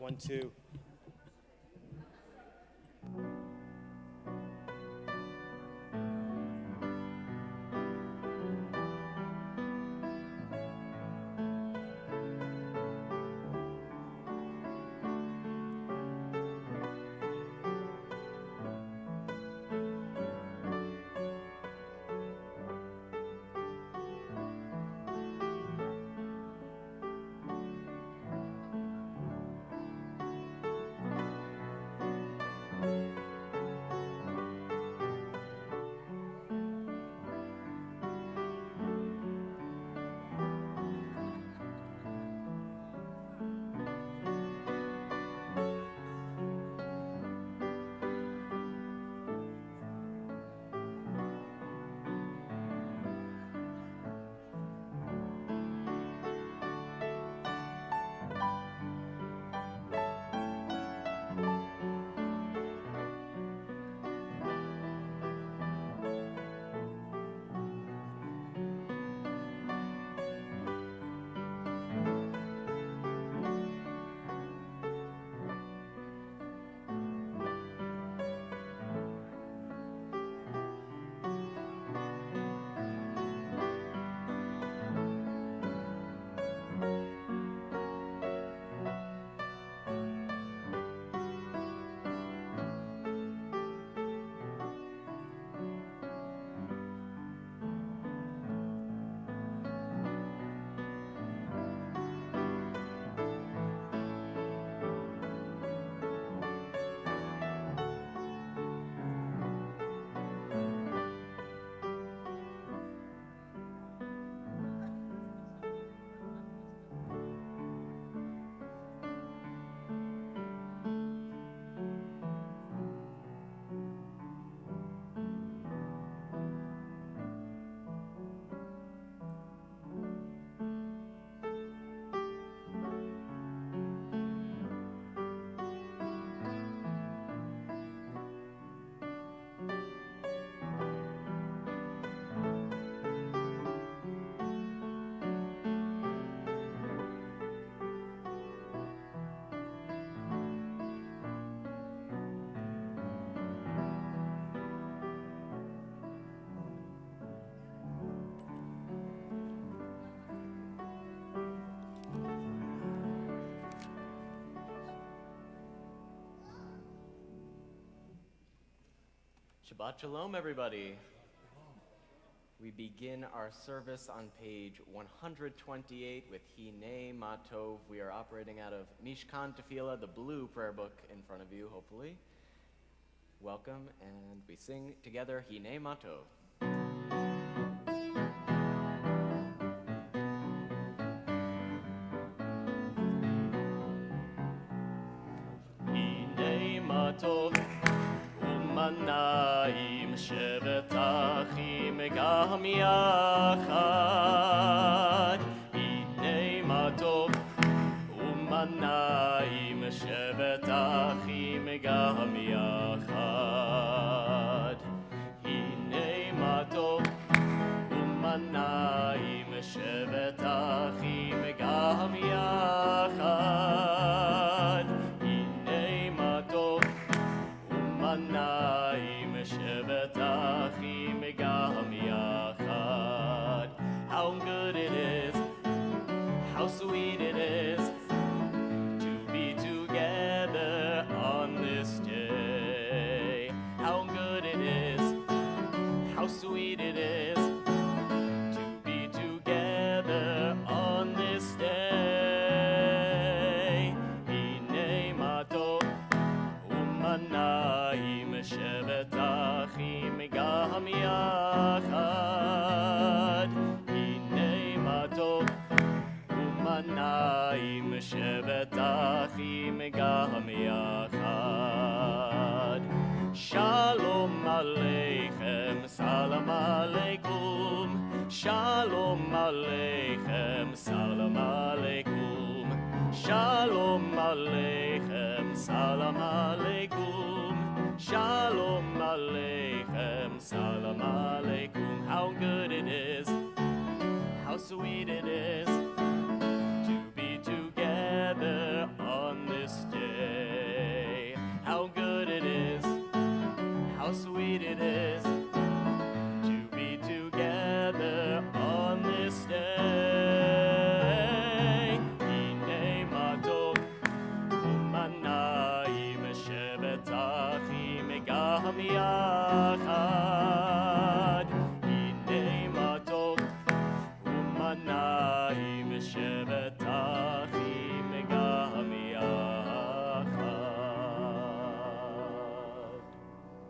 1, 2. Shabbat Shalom, everybody. We begin our service on page 128 with Hinei Matov. We are operating out of Mishkan Tefillah, the blue prayer book in front of you, hopefully. Welcome, and we sing together Hinei Matov. Hinei Matov Umanayim Shevet Achim Gam Yachad Hinei Matov Umanayim Shevet Achim Gam Yachad Hinei Matov Umanayim Shevet Achim Gam Yachad Hinei Matov Umanayim Shevet Achim Gam Yachad. How good it is, how sweet it is to be together on this day. How good it is, how sweet it is to be together on this day. Hinei Matov Umanayim Shevet Achim Gam Yachad Hinei Matov Umanayim Shevet Achim Gam Yachad. Shalom Aleichem, Salam Aleikum. Shalom Aleichem, Salam Aleikum. Shalom Aleichem, Salam Aleikum. Shalom Aleichem, Salam Aleikum. How good it is, how sweet it is to be together on this day.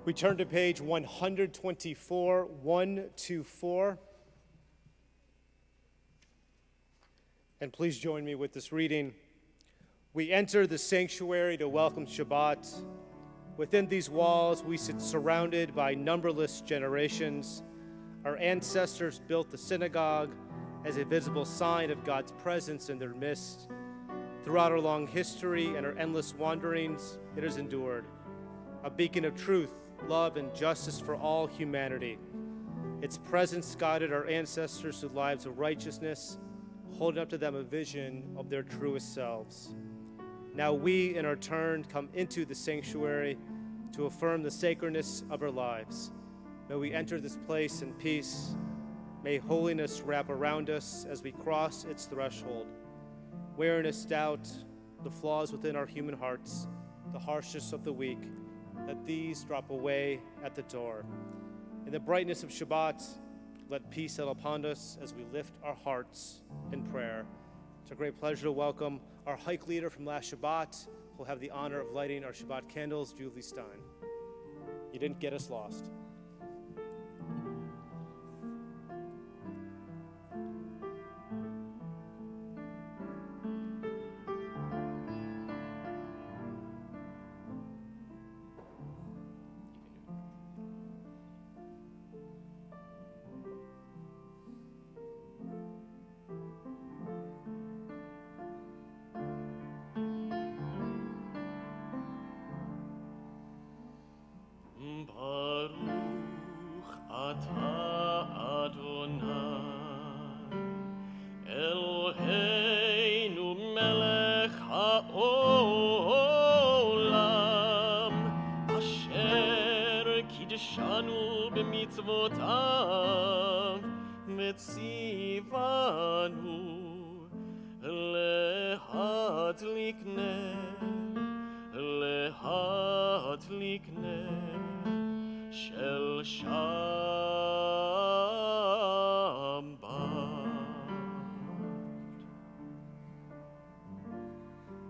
We turn to page 124, 124. And please join me with this reading. We enter the sanctuary to welcome Shabbat. Within these walls, we sit surrounded by numberless generations. Our ancestors built the synagogue as a visible sign of God's presence in their midst. Throughout our long history and our endless wanderings, it has endured, a beacon of truth, love, and justice for all humanity. Its presence guided our ancestors to lives of righteousness, holding up to them a vision of their truest selves. Now we, in our turn, come into the sanctuary to affirm the sacredness of our lives. May we enter this place in peace. May holiness wrap around us as we cross its threshold. Weariness, doubt, the flaws within our human hearts, the harshness of the weak, let these drop away at the door. In the brightness of Shabbat, let peace settle upon us as we lift our hearts in prayer. It's a great pleasure to welcome our hike leader from last Shabbat, who will have the honor of lighting our Shabbat candles, Julie Stein. You didn't get us lost.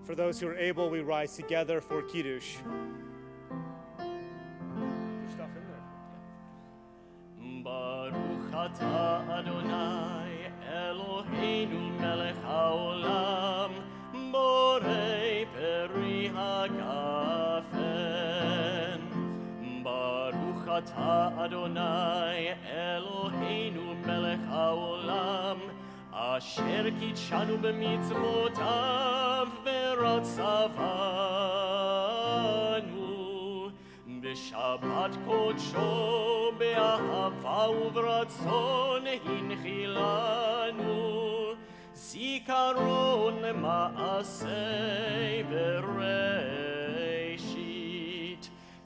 For those who are able, we rise together for Kiddush. There's stuff in there. Baruch atah Adonai Eloheinu melech haolam borei peri hagafen. Baruch atah Adonai Eloheinu melech haolam asher kitshanu b'mitzvotav v'ratzavanu b'shabbat kodsho be'ahava u'v'ratzon hinchilanu zikaron ma'asei v'reishit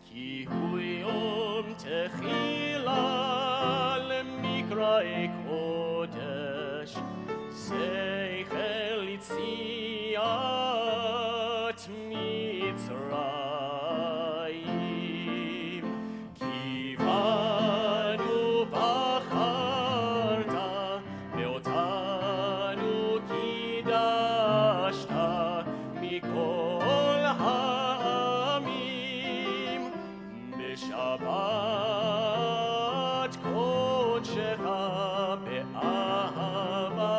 ki hu yom techila lemikra'ei kodesh Zeichel Yitziat Mitzrayim Kivanu Bacharta Beotanu Kidashta Mikol Ha'amim B'Shabbat Kodshecha Be'ahava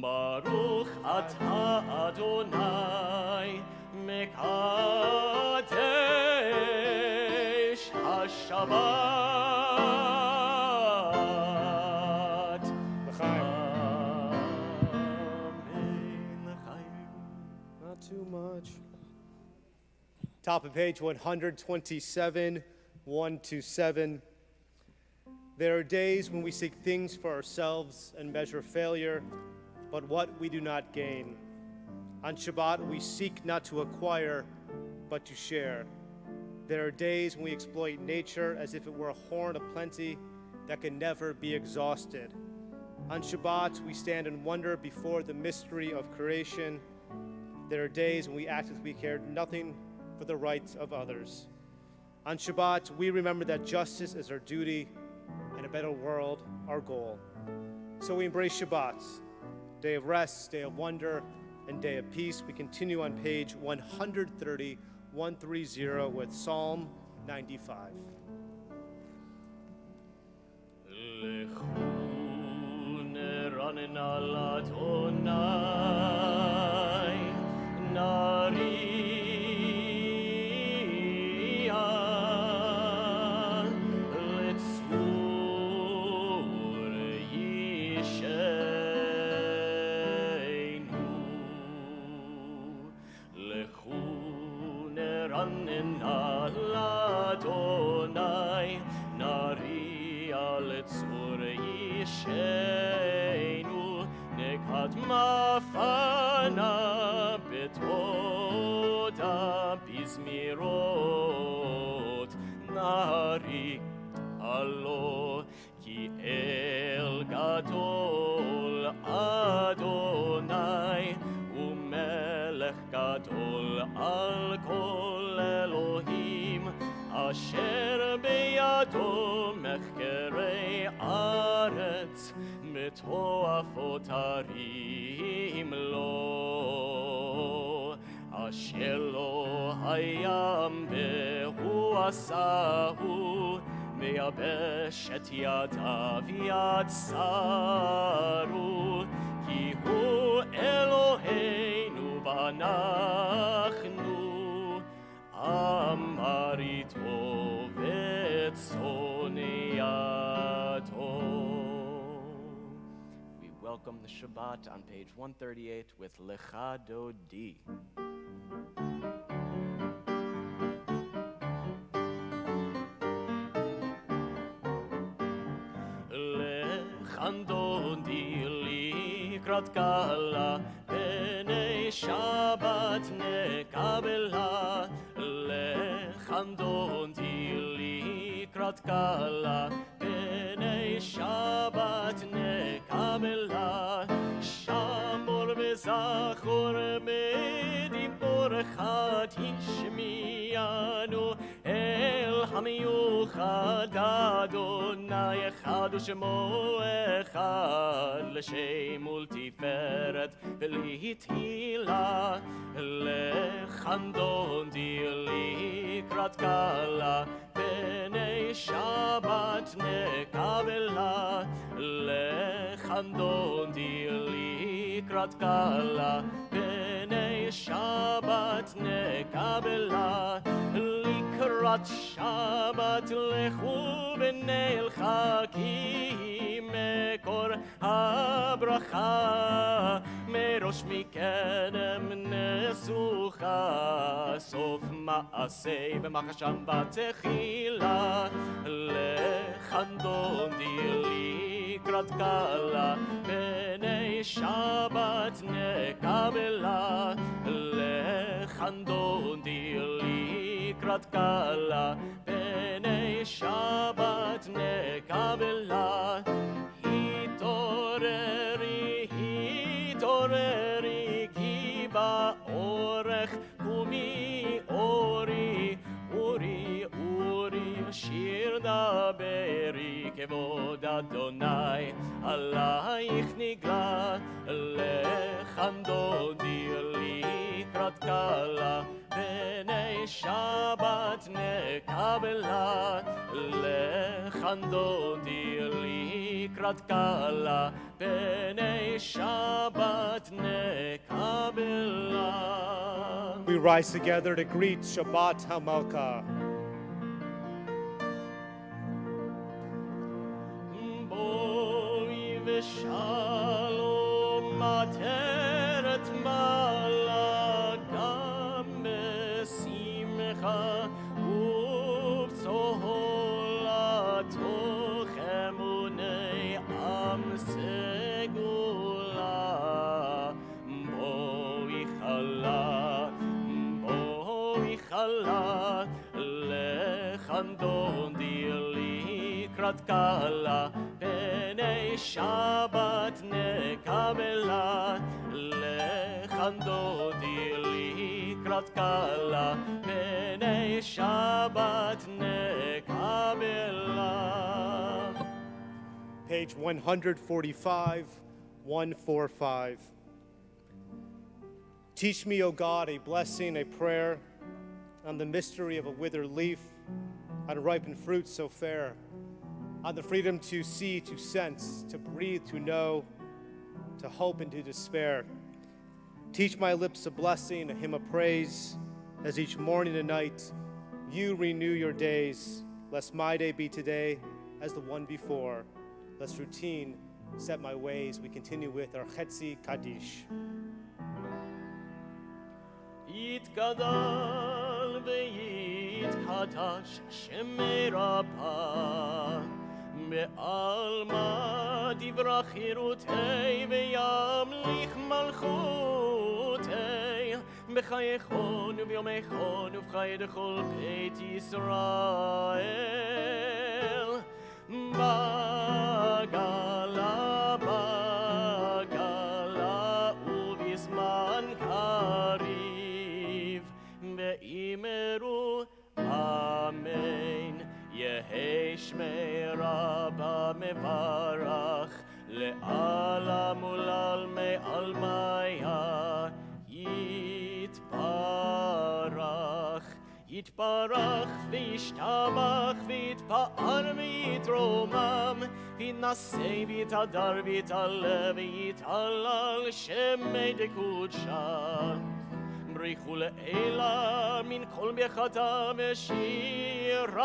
Baruch atah Adonai mekadesh haShabbat. Not too much. Top of page 127, 127. There are days when we seek things for ourselves and measure failure, but what we do not gain. On Shabbat, we seek not to acquire, but to share. There are days when we exploit nature as if it were a horn of plenty that can never be exhausted. On Shabbat, we stand in wonder before the mystery of creation. There are days when we act as if we cared nothing for the rights of others. On Shabbat, we remember that justice is our duty and a better world our goal. So we embrace Shabbat, day of rest, day of wonder, and day of peace. We continue on page 130 with Psalm 95. מפנה בתודה בזמירות נהרי הלא כי אל גדול אדוני ומלך גדול על כל אלוהים אשר בידו מחקרי ארץ מטועפות הרים לו אשר לא הים והוא עשהו מייבש את ידיו יצרו כי הוא אלוהינו ואנחנו אמר איתו וצאן ידו. We welcome the Shabbat on page 138 with Lecha Dodi. דודי לקראת קהלה, בני שבת נקבלה. לכאן דודי לקראת קהלה, בני שבת נקבלה. שמור וזכור מדיבורך תשמיענו, אל המיוחד אדוני אחד ושמו אחד, לשם ולתפארת ולתהילה. לכאן דודי לקראת קהלה, בני שבת נקבלה. לכאן דודי לקראת קהלה, בני שבת נקבלה. לקראת שבת לכו בני אל חכים, מקור הברכה מראש מקדם נסוכה, סוף מעשה במחשם בתחילה. לכאן דודי לקראת קהלה, בני שבת נקבלה. לכאן דודי לקראת קהלה, בני שבת נקבלה. התעוררי, התעוררי, כי באורך קומי אורי, אורי, אורי, שיר דברי, כבוד אדוני עלייך נגלה. לכאן דודי לקראת קהלה, בני שבת נקבלה. לכאן דודי לקראת קהלה, בני שבת נקבלה. We rise together to greet Shabbat HaMalkah. בואי ושלום עטרת מלאכה, בשמחה ובצהלה תוך אמוני עם סגולה. בואי חלה, בואי חלה. לכאן דודי לקראת קהלה, בני שבת נקבלה. לכאן דודי לקראת קהלה, בני שבת נקבלה. Page 145. Teach me, O God, a blessing, a prayer, on the mystery of a withered leaf, on ripened fruit so fair, on the freedom to see, to sense, to breathe, to know, to hope and to despair. Teach my lips a blessing, a hymn of praise, as each morning and night you renew your days, lest my day be today as the one before. Lest routine set my ways. We continue with our Chetzi Kaddish. יתגדל ויתקדש שמי רבה בעלמא דברה חירותי וימליך מלכותי בחייכון וביומייכון ובחיי דכל בית ישראל בגלה בגלה ובזמן קריב ואמרו אמן יהי שמי רבה מברך לעלם ולעלמי עלמיה יתברך וישתבח ויתפאר ויתרומם ויתנשא ויתהדר ויתעלה ויתהלל שמי דקודשה בריחו לאלה מן כל ברכתה ושירתה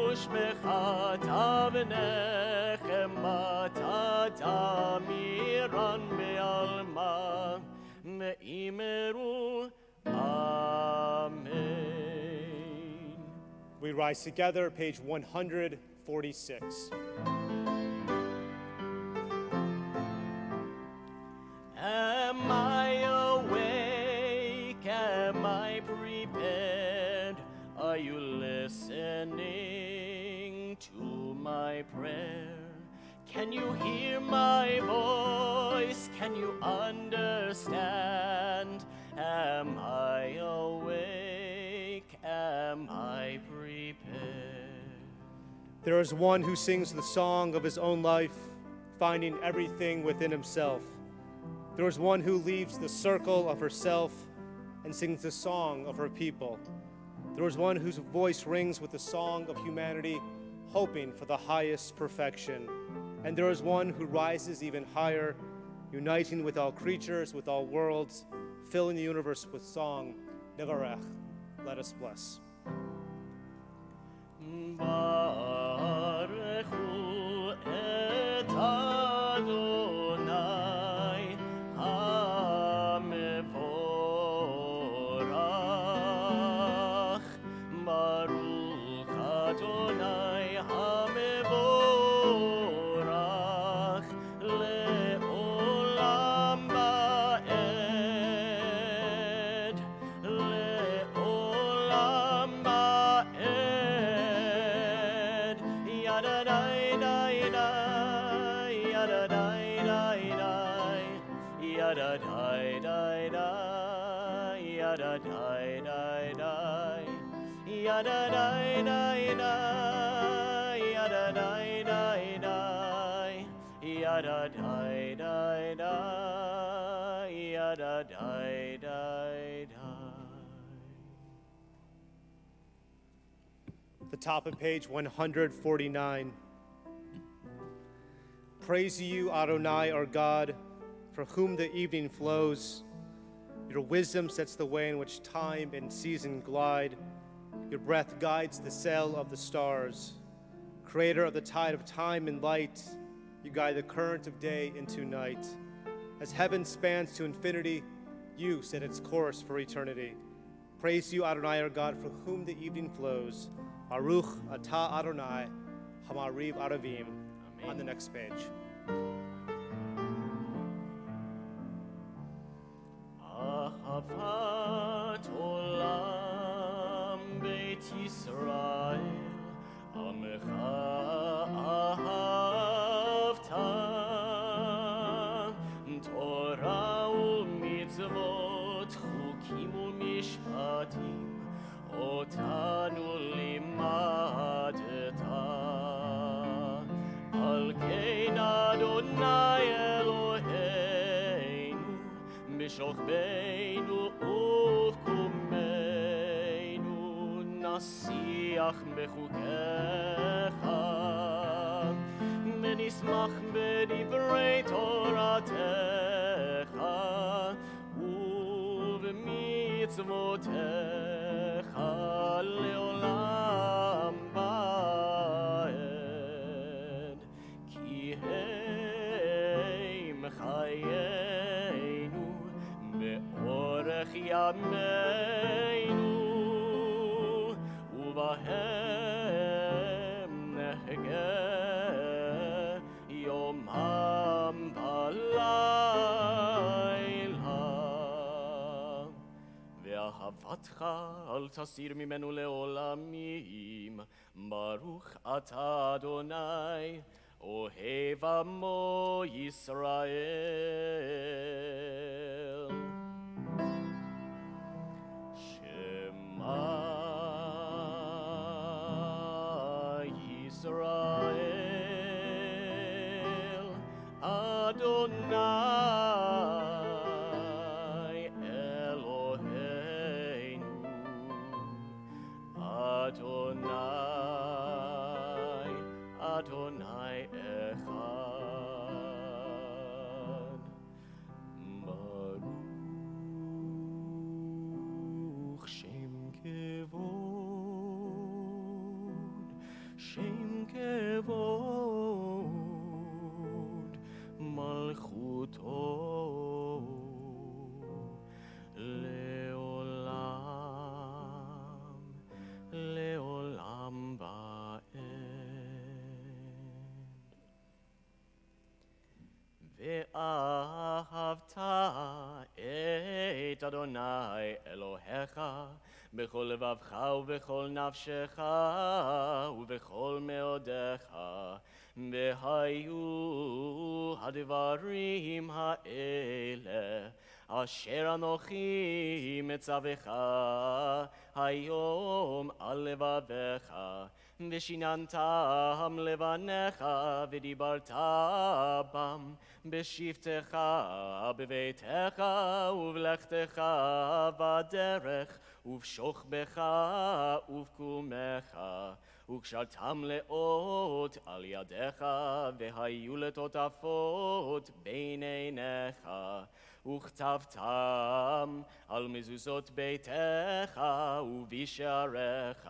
תושבחתה ונחמתה תמירן בעלמה ואמרו אמן. We rise together, page 146. Am I awake? Am I prepared? Are you listening to my prayer? Can you hear my voice? Can you understand? Am I awake? Am I prepared? There is one who sings the song of his own life, finding everything within himself. There is one who leaves the circle of herself and sings the song of her people. There is one whose voice rings with the song of humanity, hoping for the highest perfection. And there is one who rises even higher, uniting with all creatures, with all worlds, filling the universe with song. Nevarech, let us bless. Baruchu et Adonai HaMevorach. Baruch Adonai HaMevorach le'olam ba'ed le'olam ba'ed yadadai dai dai yadadai dai dai yadadai dai dai yadadai dai dai yadadai dai dai yadadai dai dai yadadai dai dai yadadai dai dai. The top of page 149. Praise you, Adonai, our God, for whom the evening flows. Your wisdom sets the way in which time and season glide. Your breath guides the sail of the stars. Creator of the tide of time and light, you guide the current of day into night. As heaven spans to infinity, you set its course for eternity. Praise you, Adonai, our God, for whom the evening flows. Baruch atah Adonai, Hamariv Aravim. On the next page. Ahavat olam beit Yisrael, amecha ahavta, Torah u'mitzvot, chukim u'mishpatim, otanu limadeta. Al kein Adonai Eloheinu בשוכבנו ובקומנו נשיח בחוקיך ונשמח בדברי תורתך ובמצוותיך לעולם ועד כי הם חיינו באורך ימינו ובהם נהגה יומם ולילה ואהבתך אל תסיר ממנו לעולמים ברוך אתה אדוני אוהב עמו ישראל שמע ישראל אדוני אלוהינו אדוני אדוני אחד ברוך שם כבוד מלכותו לעולם ועד ואהבת את אדוני אלוהיך בכל לבבך ובכל נפשך ובכל מאודיך והיו הדברים האלה אשר אנוכי מצווך היום על לבביך ושיננתם לבניך ודיברת בם בשבתך בביתך ובלכתך בדרך ובשוכבך ובקומך וקשרתם לאות על ידיך והיו לטוטפות בין עיניך וכתבתם על מזוזות ביתך ובשעריך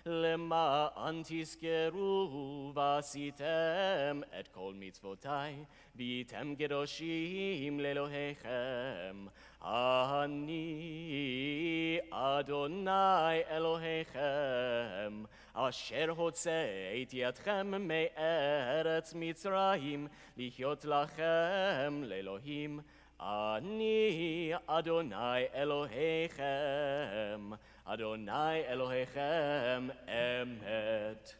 למען תזכרו ועשיתם את כל מצוותי והייתם קדושים לאלוהיכם אני אדוני אלוהיכם אשר הוצאתי אתכם מארץ מצרים לחיות לכם לאלוהים אני אדוני אלוהיכם אדוני אלוהיכם אמת.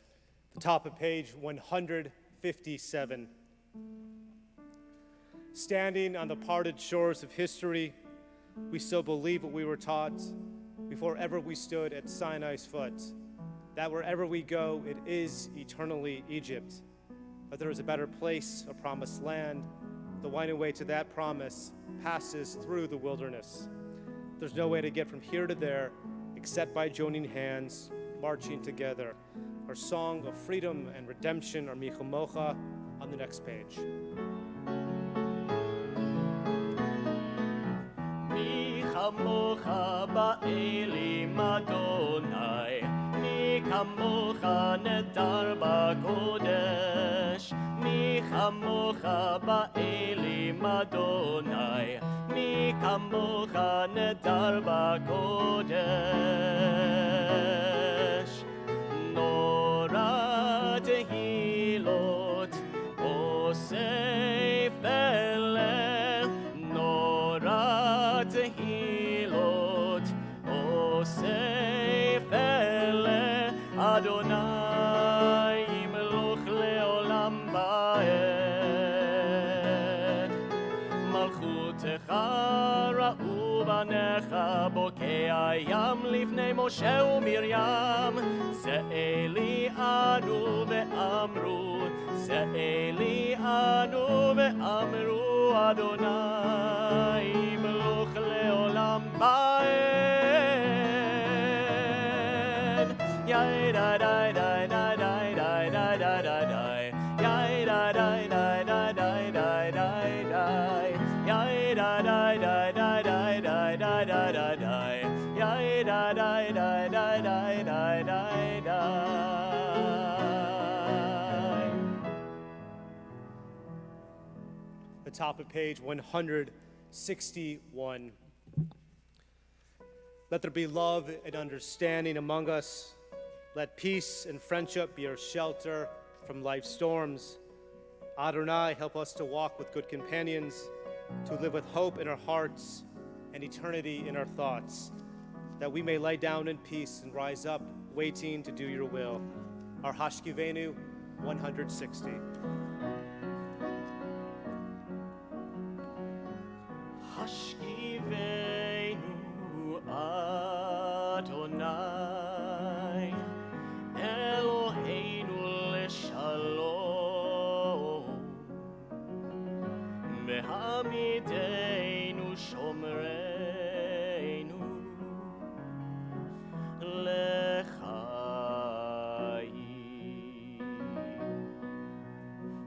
The top of page 157. Standing on the parted shores of history, we still believe what we were taught before ever we stood at Sinai's foot, that wherever we go, it is eternally Egypt. But there is a better place, a promised land. The winding way to that promise passes through the wilderness. There's no way to get from here to there except by joining hands, marching together. Our song of freedom and redemption, our Michamocha, on the next page. Michamocha ba'elim Adonai, Michamocha nedar ba'kodesh, Michamocha ba'elim Adonai, Michamocha nedar ba'kodesh. Nora tehilot osef eleh, Nora tehilot osef eleh, Adonai melech leolam ba'ed. Malchutecha ra'u banecha bokei hayam lifnei Moshe uMiriam, ze Eli anu ve'amru, ze Eli anu ve'amru, Adonai melech Yai da da da da da da da da da da. Yai da da da da da da da da. Yai da da da da da da da da da da. Yai da da da da da da da da. The top of page 161. Let there be love and understanding among us. Let peace and friendship be our shelter from life's storms. Adonai, help us to walk with good companions, to live with hope in our hearts and eternity in our thoughts, that we may lie down in peace and rise up, waiting to do your will. Our Hashkivenu 160. Hashkivenu Adonai Eloheinu leshalom Behamidenu shomreinu lechayim.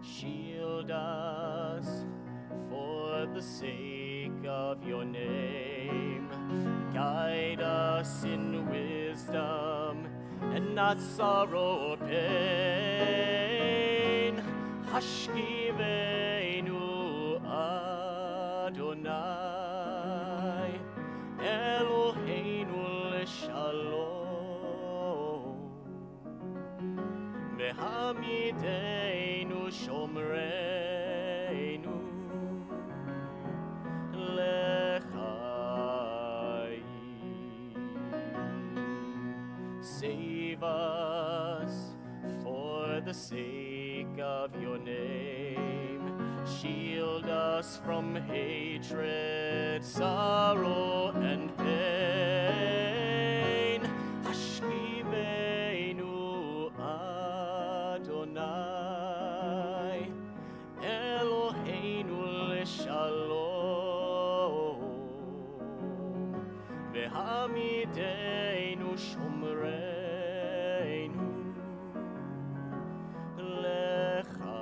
Shield us for the sake of your name. Guide us in wisdom and not sorrow or pain. Hashkivenu Adonai Eloheinu leshalom Behamidenu shomreinu Save us for the sake of your name. Shield us from hatred, sorrow, and pain. Hashkivenu Adonai Eloheinu leshalom Behamidenu shomreinu lechayim.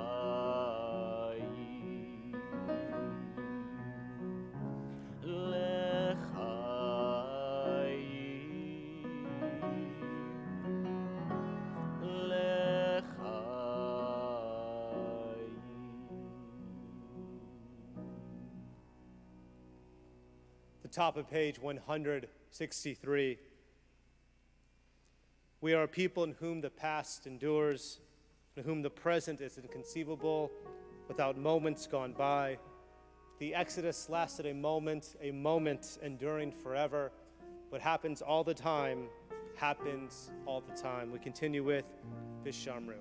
The top of page 163. We are a people in whom the past endures, in whom the present is inconceivable, without moments gone by. The Exodus lasted a moment enduring forever. What happens all the time happens all the time. We continue with Vishamru.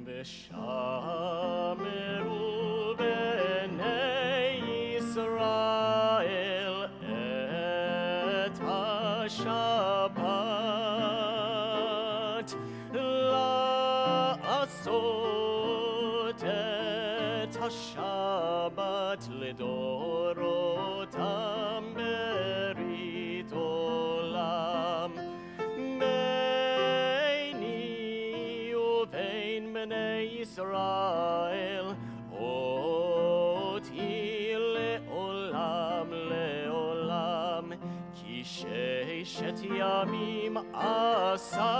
V'shameru b'nei Yisrael et ha-Shabbat la'asot et ha-Shabbat lidorotam berit olam Israel, oti le'olam le'olam, ki sheishet yamim asa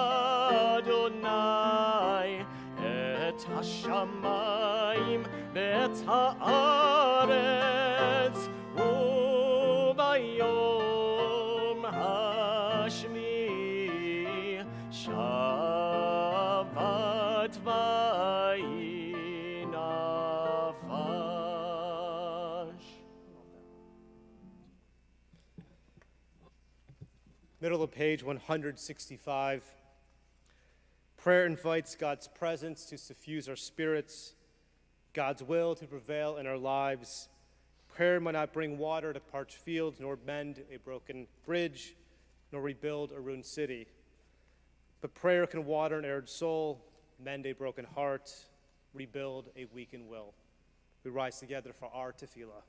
Adonai, et hashamayim ve'et haaretz, u'bayom hashmi Shabbat Middle of page 165. Prayer invites God's presence to suffuse our spirits, God's will to prevail in our lives. Prayer might not bring water to parched fields, nor mend a broken bridge, nor rebuild a ruined city. But prayer can water an arid soul, mend a broken heart, rebuild a weakened will. We rise together for our tefillah.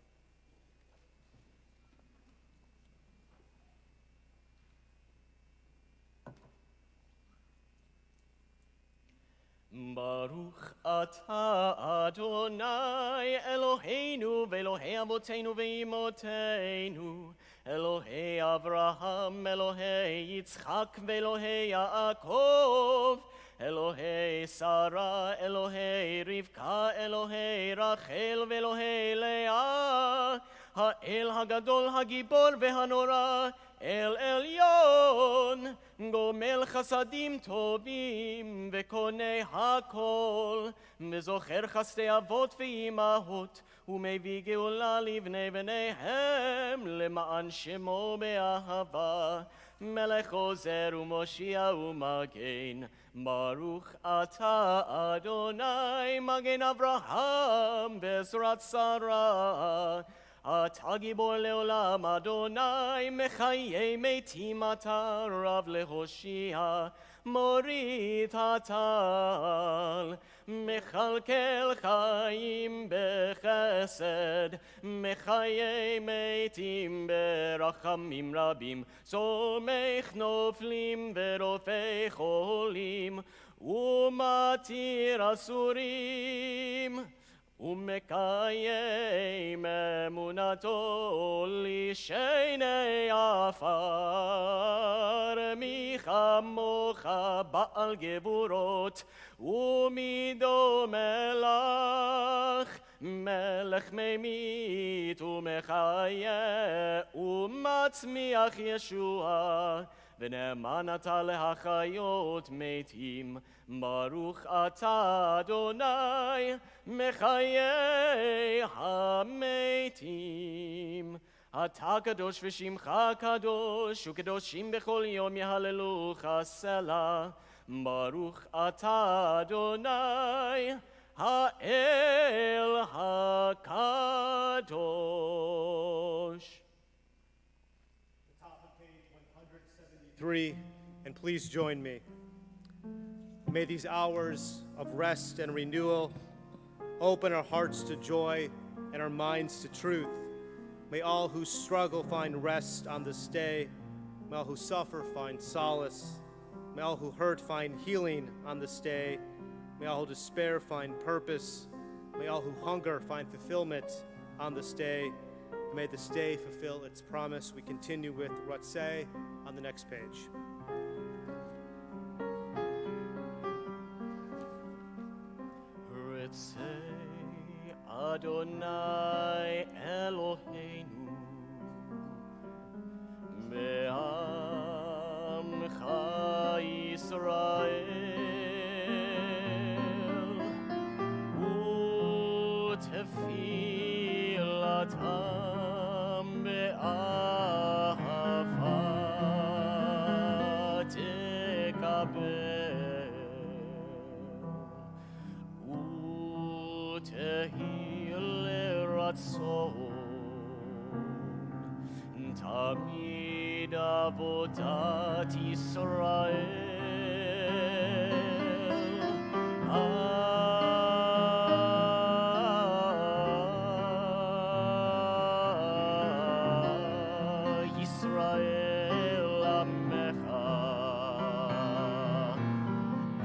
Baruch atah Adonai Eloheinu ve'Elohei Avoteinu ve'imotenu Elohei Avraham, Elohei Yitzchak ve'Elohei Yaakov Elohei Sarah, Elohei Rivka, Elohei Rachel ve'Elohei Leah Ha'el Hagadol Hagibor ve'Hanora El Elyon, גומל חסדים טובים וקונה הכל, וזוכר חסדי אבות ואימהות, ומביא גאולה לבני בניהם, למען שמו באהבה. מלך עוזר ומושיע ומגן, ברוך אתה אדוני, מגן אברהם בעזרת שרה. אתה גיבור לעולם אדוני, מחיי מתים אתה רב להושיע, מוריד הטל, מכלכל חיים בחסד, מחיי מתים ברחמים רבים, סומך נופלים ורופא חולים, ומתיר אסורים. ומקיים אמונתו לשני עפר, מי כמוך בעל גבורות ומי דומה לך, מלך ממית ומחיה ומצמיח ישועה, ונאמן אתה להחיות מתים. ברוך אתה אדוני מחיי המתים. אתה קדוש ושמך קדוש, וקדושים בכל יום יהללוך סלה. ברוך אתה אדוני האל הקדוש. Top of page 173, and please join me. May these hours of rest and renewal open our hearts to joy and our minds to truth. May all who struggle find rest on this day. May all who suffer find solace. May all who hurt find healing on this day. May all who despair find purpose. May all who hunger find fulfillment on this day. May this day fulfill its promise. We continue with Ratzeh on the next page. Ratzeh Adonai Eloheinu be'amcha Yisrael u'tefilatam be'ahava tekabel u'tehil leratzon tamid avodat Yisrael. Yisrael Amecha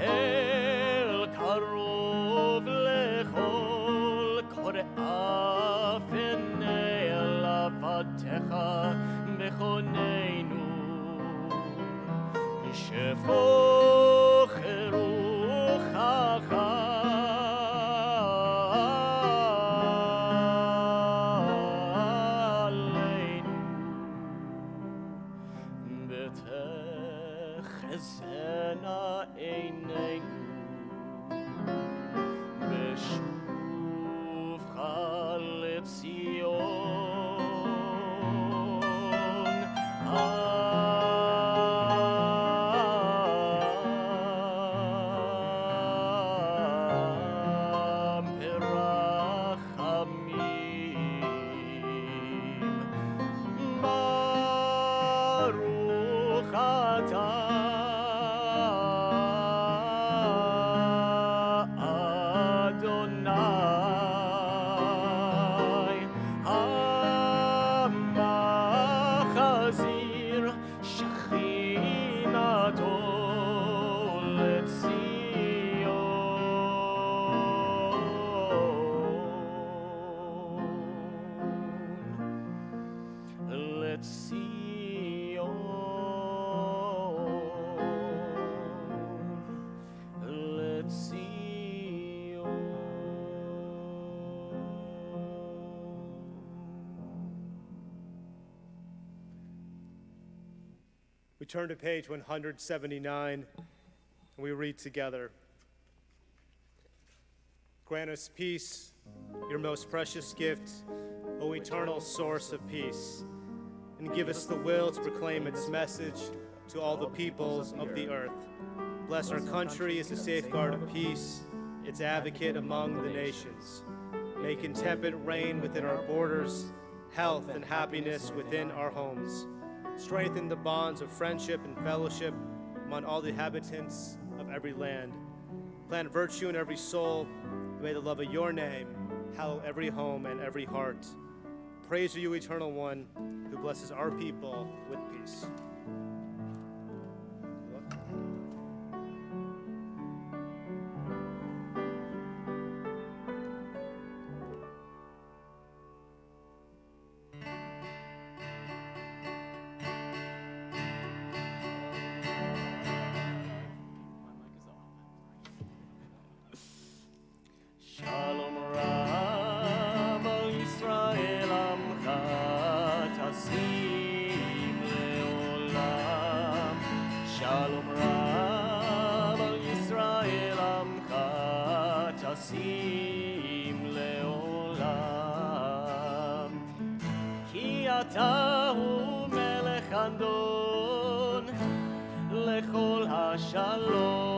El Karov Lechol Kore'af Enei Lavatecha Bechonenu Shefo turn to page 179, and we read together. Grant us peace, your most precious gift, O eternal source of peace, and give us the will to proclaim its message to all the peoples of the earth. Bless our country as a safeguard of peace, its advocate among the nations. Make contentment reign within our borders, health and happiness within our homes. Strengthen the bonds of friendship and fellowship among all the inhabitants of every land. Plant virtue in every soul, and may the love of your name hallow every home and every heart. Praise to you, Eternal One, who blesses our people with peace. Shalom Rab al Yisrael Amcha Tasim Leolam. Shalom Rab al Yisrael Amcha Tasim Leolam. Ki ata hu melech andon lechol hashalom.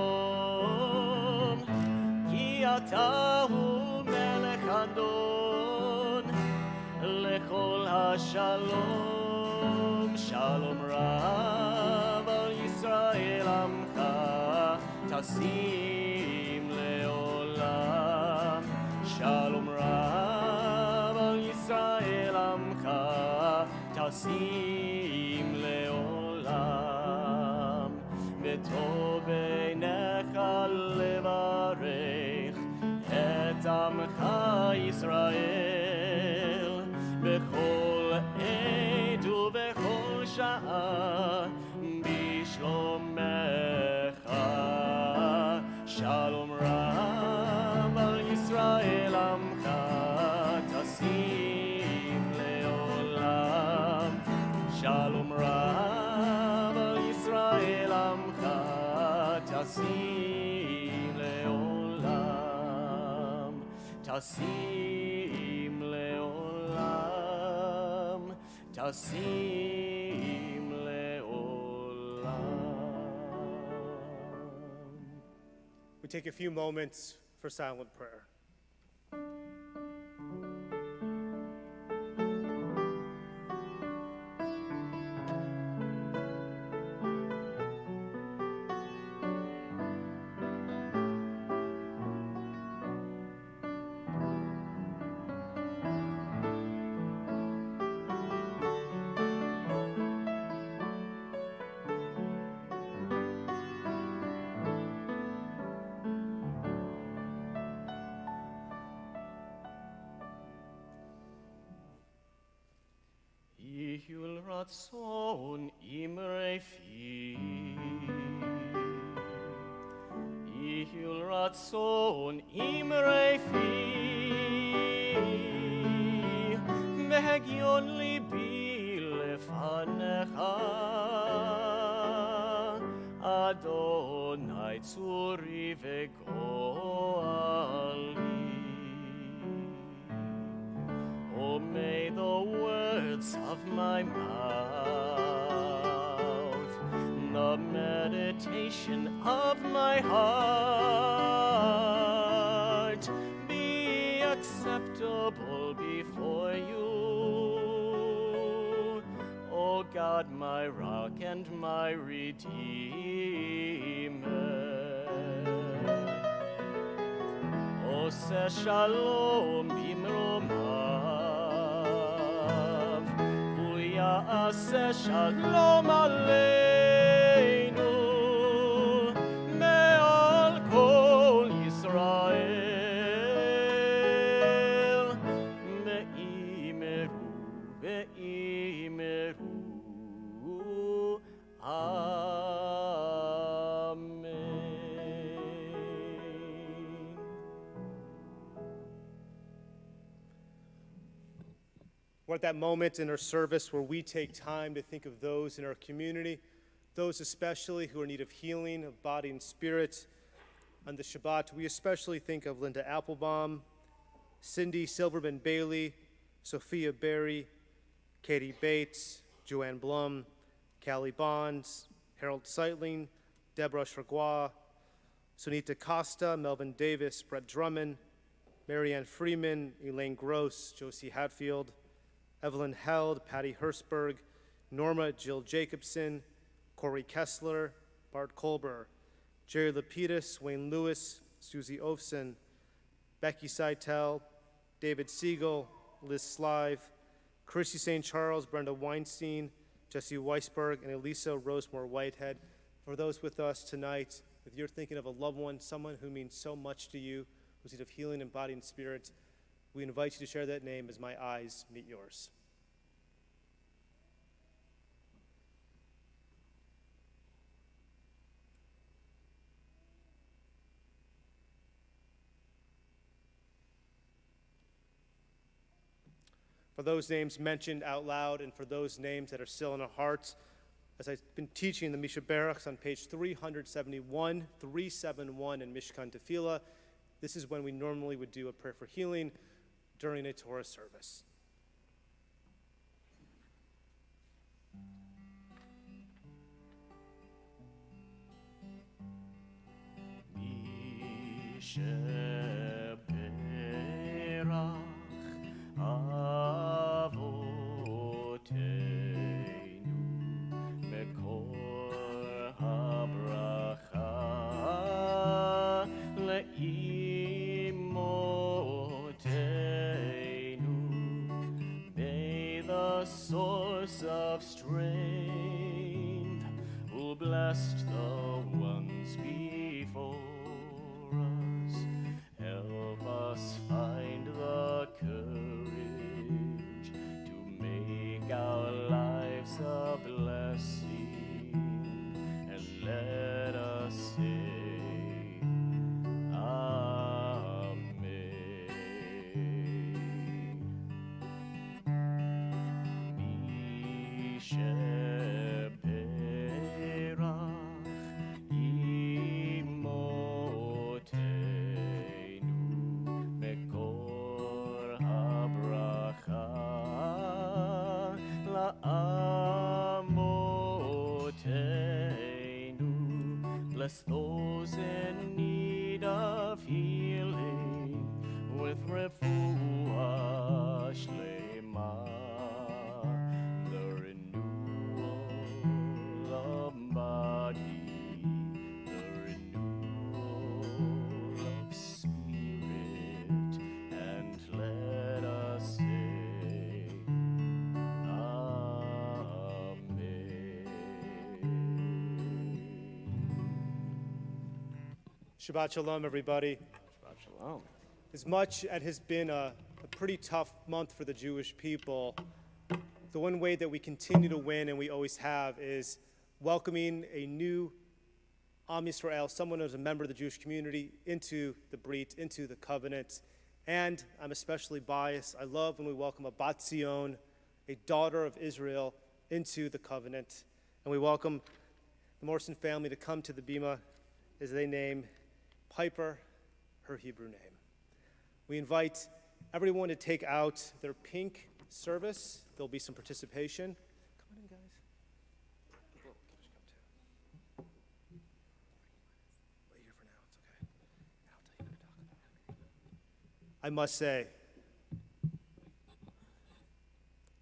Ki ata hu melech adon lechol hashalom. Shalom rab al Yisrael amcha tasim leolam. Shalom rab al Yisrael amcha tasim leolam. V'tov einecha levarech את עמך ישראל בכל עת ובכל שעה בשלומך. שלום רב על ישראל עמך תשים לעולם. שלום רב על ישראל עמך תשים לעולם. תשים לעולם, תשים לעולם. We take a few moments for silent prayer. יהיו רצון אמרי פי, יהיו רצון אמרי פי, והגיון ליבי לפניך, אדוני צורי וגואלי. Oh, may the words of my mouth, the meditation of my heart be acceptable before you. O God, my rock and my redeemer. Oseh shalom bimromav, hu ya'aseh shalom aleinu, me'al kol Yisrael, ve'imeru, ve'imeru, We're at that moment in our service where we take time to think of those in our community those especially who are in need of healing of body and spirit. On the Shabbat, we especially think of Linda Applebaum, Cindy Silverman Bailey, Sophia Berry, Katie Bates, Joanne Blum, Callie Bonds, Harold Seitling, Deborah Chargois, Sunita Costa, Melvin Davis, Brett Drummond, Marianne Freeman, Elaine Gross, Josie Hatfield, Evelyn Held, Patty Hertzberg, Norma Jill Jacobson, Corey Kessler, Bart Kolber, Jerry Lapidus, Wayne Lewis, Susie Ofson, Becky Seitel, David Siegel, Liz Slive, Chrissy St. Charles, Brenda Weinstein, Jesse Weisberg, and Elisa Rosemore Whitehead. For those with us tonight, if you're thinking of a loved one, someone who means so much to you, who's in need of healing in body and spirit, we invite you to share that name as my eyes meet yours. For those names mentioned out loud and for those names that are still in our hearts, as I've been teaching the Misha Barachs on page 371, 371 in Mishkan Tefillah, this is when we normally would do a prayer for healing during a Torah service. Misha Barach Avoteinu Mekor HaBracha Le'imotenu. May the source of strength who blessed the ones before us help us find the courage to make our lives a blessing, and let us say Amen. Misha Berach Imotenu Mekor HaBracha La'amotenu. Bless those in need of healing with refuah shlema, the renewal of body, the renewal of spirit, and let us say Amen. Shabbat Shalom, everybody. Shabbat Shalom. As much as has been a pretty tough month for the Jewish people, the one way that we continue to win, and we always have, is welcoming a new Am Yisrael, someone who's a member of the Jewish community, into the Brit, into the covenant. And I'm especially biased. I love when we welcome a Bat Zion, a daughter of Israel, into the covenant. And we welcome the Morrison family to come to the Bima as they name Piper her Hebrew name. We invite everyone to take out their pink service. There'll be some participation. Come on in, guys. Wait here for now. It's okay. I'll tell you what to talk about. I must say,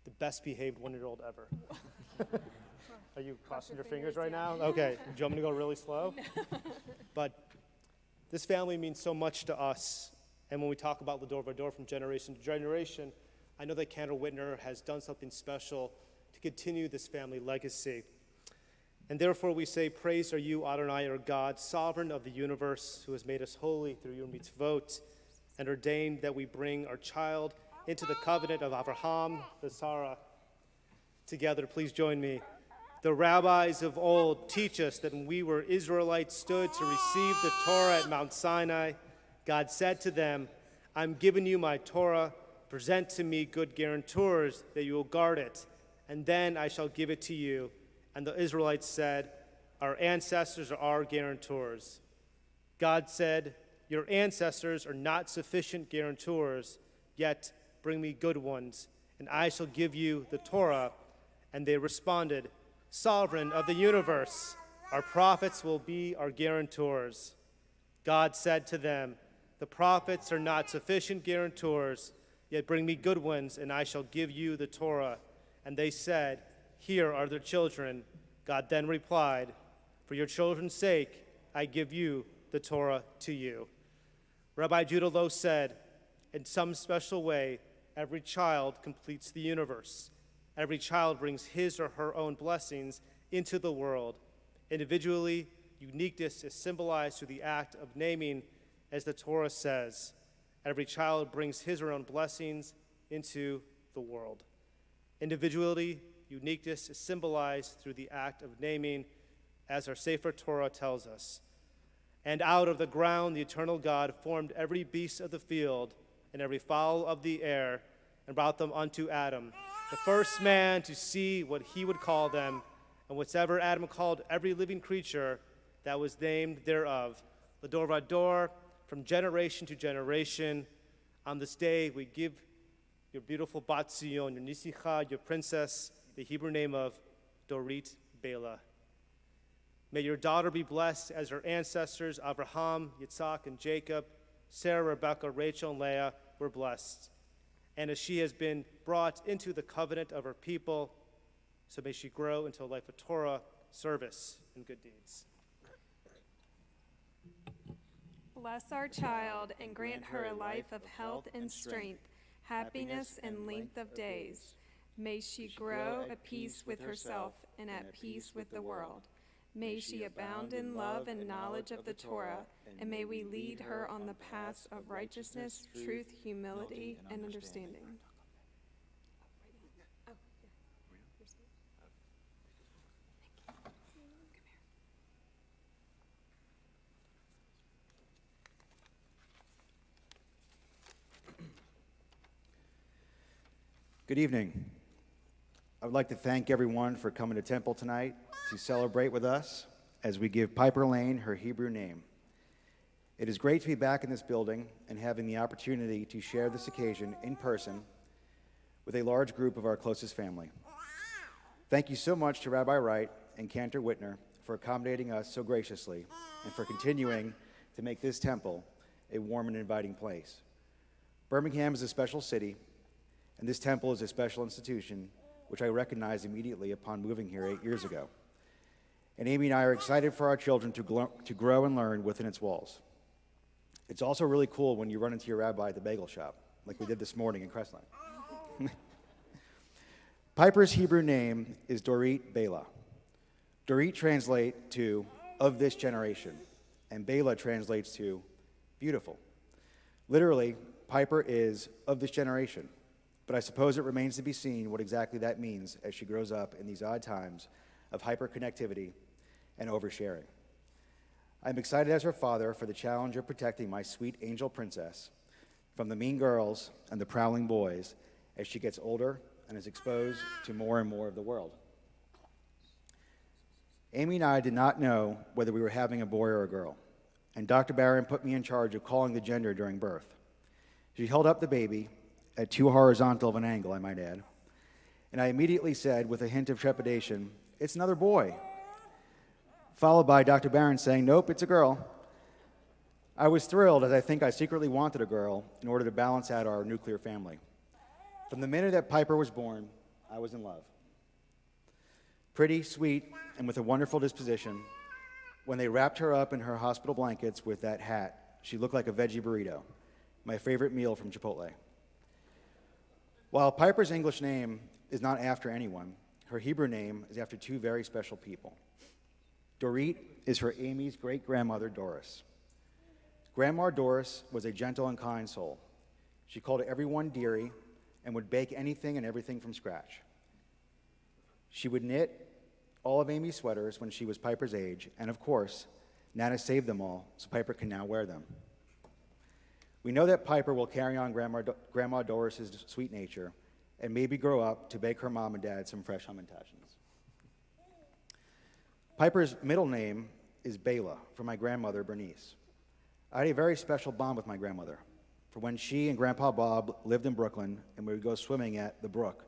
the best behaved 1-year-old ever. Are you crossing your fingers right now? Okay. Do you want me to go really slow? But this family means so much to us. And when we talk about L'Dor V'Dor from generation to generation, I know that Candor Whitner has done something special to continue this family legacy. And therefore we say, praise are you, Adonai, our God, sovereign of the universe, who has made us holy through your mitzvot, and ordained that we bring our child into the covenant of Abraham, the Sarah. Together, please join me. The rabbis of old teach us that when we were Israelites stood to receive the Torah at Mount Sinai, God said to them, I'm giving you my Torah, present to me good guarantors that you will guard it, and then I shall give it to you. And the Israelites said, Our ancestors are our guarantors. God said, your ancestors are not sufficient guarantors, yet bring me good ones, and I shall give you the Torah. And they responded, Sovereign of the universe, our prophets will be our guarantors. God said to them, the prophets are not sufficient guarantors, yet bring me good ones, and I shall give you the Torah. And they said, here are their children. God then replied, for your children's sake, I give you the Torah to you. Rabbi Judah Lowe said, in some special way, every child completes the universe. Every child brings his or her own blessings into the world. Individually, uniqueness is symbolized through the act of naming, as the Torah says. Every child brings his or her own blessings into the world. Individually, uniqueness is symbolized through the act of naming, as our Sefer Torah tells us. And out of the ground the eternal God formed every beast of the field and every fowl of the air, and brought them unto Adam, the first man, to see what he would call them. And whatsoever Adam called every living creature, that was named thereof. L'dor vador, from generation to generation. On this day we give your beautiful Bat Zion, your Nisicha, your princess, the Hebrew name of Dorit Bela. May your daughter be blessed as her ancestors, Abraham, Yitzhak, and Jacob, Sarah, Rebekah, Rachel, and Leah were blessed. And as she has been brought into the covenant of her people, so may she grow into a life of Torah, service, and good deeds. Bless our child and grant her a life of health and strength, happiness and length of days. May she grow at peace with herself and at peace with the world. May she abound in love and knowledge of the Torah, and may we lead her on the paths of righteousness, truth, humility, and understanding. Good evening. I would like to thank everyone for coming to Temple tonight to celebrate with us as we give Piper Lane her Hebrew name. It is great to be back in this building and having the opportunity to share this occasion in person with a large group of our closest family. Thank you so much to Rabbi Wright and Cantor Whitner for accommodating us so graciously and for continuing to make this temple a warm and inviting place. Birmingham is a special city, and this temple is a special institution, which I recognized immediately upon moving here 8 years ago. And Amy and I are excited for our children to grow and learn within its walls. It's also really cool when you run into your rabbi at the bagel shop, like we did this morning in Crestline. Piper's Hebrew name is Dorit Bela. Dorit translates to of this generation, and Bela translates to beautiful. Literally, Piper is of this generation. But I suppose it remains to be seen what exactly that means as she grows up in these odd times of hyperconnectivity and oversharing. I'm excited as her father for the challenge of protecting my sweet angel princess from the mean girls and the prowling boys as she gets older and is exposed to more and more of the world. Amy and I did not know whether we were having a boy or a girl, and Dr. Barron put me in charge of calling the gender during birth. She held up the baby at too horizontal of an angle, I might add. And I immediately said, with a hint of trepidation, "It's another boy," followed by Dr. Barron saying, "Nope, it's a girl." I was thrilled, as I think I secretly wanted a girl in order to balance out our nuclear family. From the minute that Piper was born, I was in love. Pretty, sweet, and with a wonderful disposition, when they wrapped her up in her hospital blankets with that hat, she looked like a veggie burrito, my favorite meal from Chipotle. While Piper's English name is not after anyone, her Hebrew name is after two very special people. Dorit is for Amy's great-grandmother, Doris. Grandma Doris was a gentle and kind soul. She called everyone dearie and would bake anything and everything from scratch. She would knit all of Amy's sweaters when she was Piper's age, and of course, Nana saved them all so Piper can now wear them. We know that Piper will carry on Grandma Doris's sweet nature and maybe grow up to bake her mom and dad some fresh hamantations. Piper's middle name is Bela, for my grandmother, Bernice. I had a very special bond with my grandmother, for when she and Grandpa Bob lived in Brooklyn and we would go swimming at the brook,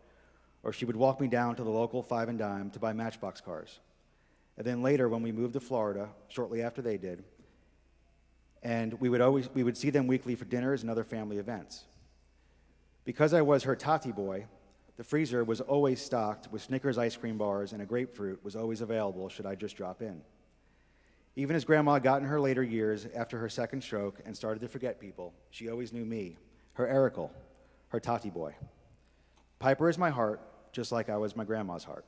or she would walk me down to the local Five and Dime to buy Matchbox cars. And then later, when we moved to Florida, shortly after they did, and we would see them weekly for dinners and other family events. Because I was her tati boy, the freezer was always stocked with Snickers ice cream bars, and a grapefruit was always available should I just drop in. Even as Grandma got in her later years after her second stroke and started to forget people, she always knew me, her Erical, her tati boy. Piper is my heart, just like I was my grandma's heart.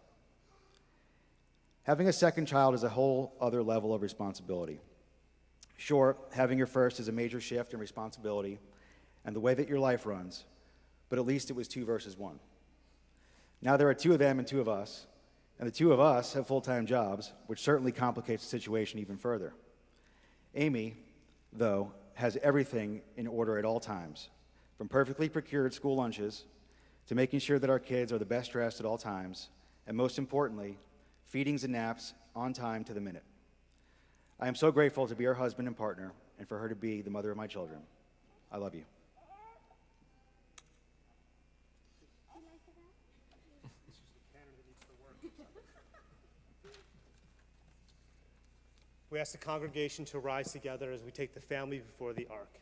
Having a second child is a whole other level of responsibility. Sure, having your first is a major shift in responsibility and the way that your life runs, but at least it was 2 versus 1. Now there are 2 of them and 2 of us, and the 2 of us have full-time jobs, which certainly complicates the situation even further. Amy, though, has everything in order at all times, from perfectly procured school lunches to making sure that our kids are the best dressed at all times, and most importantly, feedings and naps on time to the minute. I am so grateful to be her husband and partner, and for her to be the mother of my children. I love you. We ask the congregation to rise together as we take the family before the ark.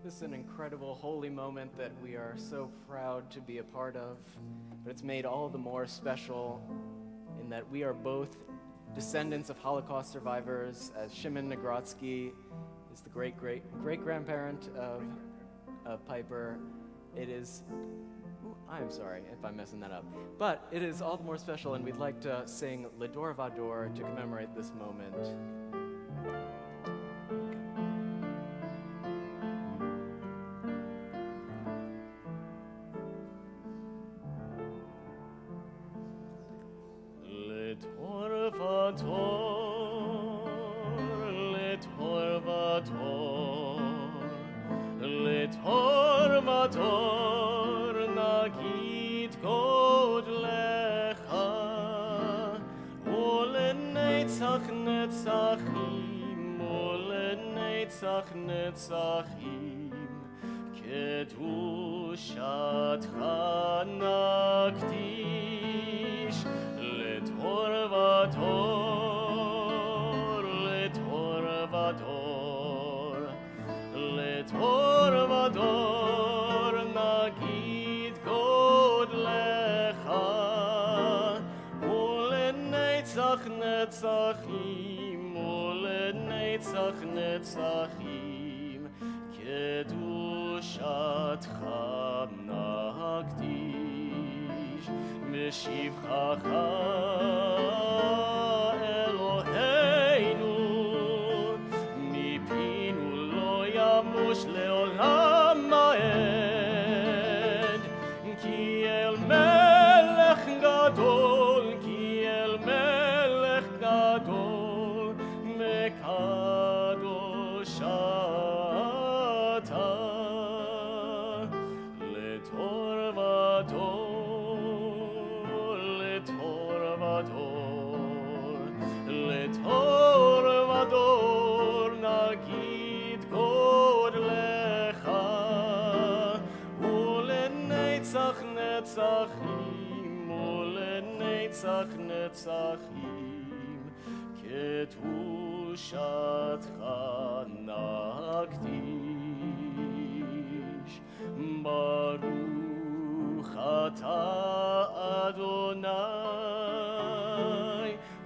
This is an incredible holy moment that we are so proud to be a part of, but it's made all the more special in that we are both descendants of Holocaust survivors, as Shimon Nagrotsky is the great-grandparent of Piper. It is, I'm sorry if I'm messing that up, but it is all the more special, and we'd like to sing L'Ador Vador to commemorate this moment. נצחים קדושתך נקדיש לתור ודור לתור ודור לתור ודור נגיד גודלך ולנצח נצחים ולנצח נצחים קדושתך נקדיש בשבחך אלוהינו מפינו לא ימוש לעולם העד כי אל מלך גדול כי אל מלך גדול מקדוש אתה לתור ודור לתור ודור לתור ודור נגיד גודלך ולנצח נצחים ולנצח נצחים קדושתך נקדיש ברוך אתה אדוני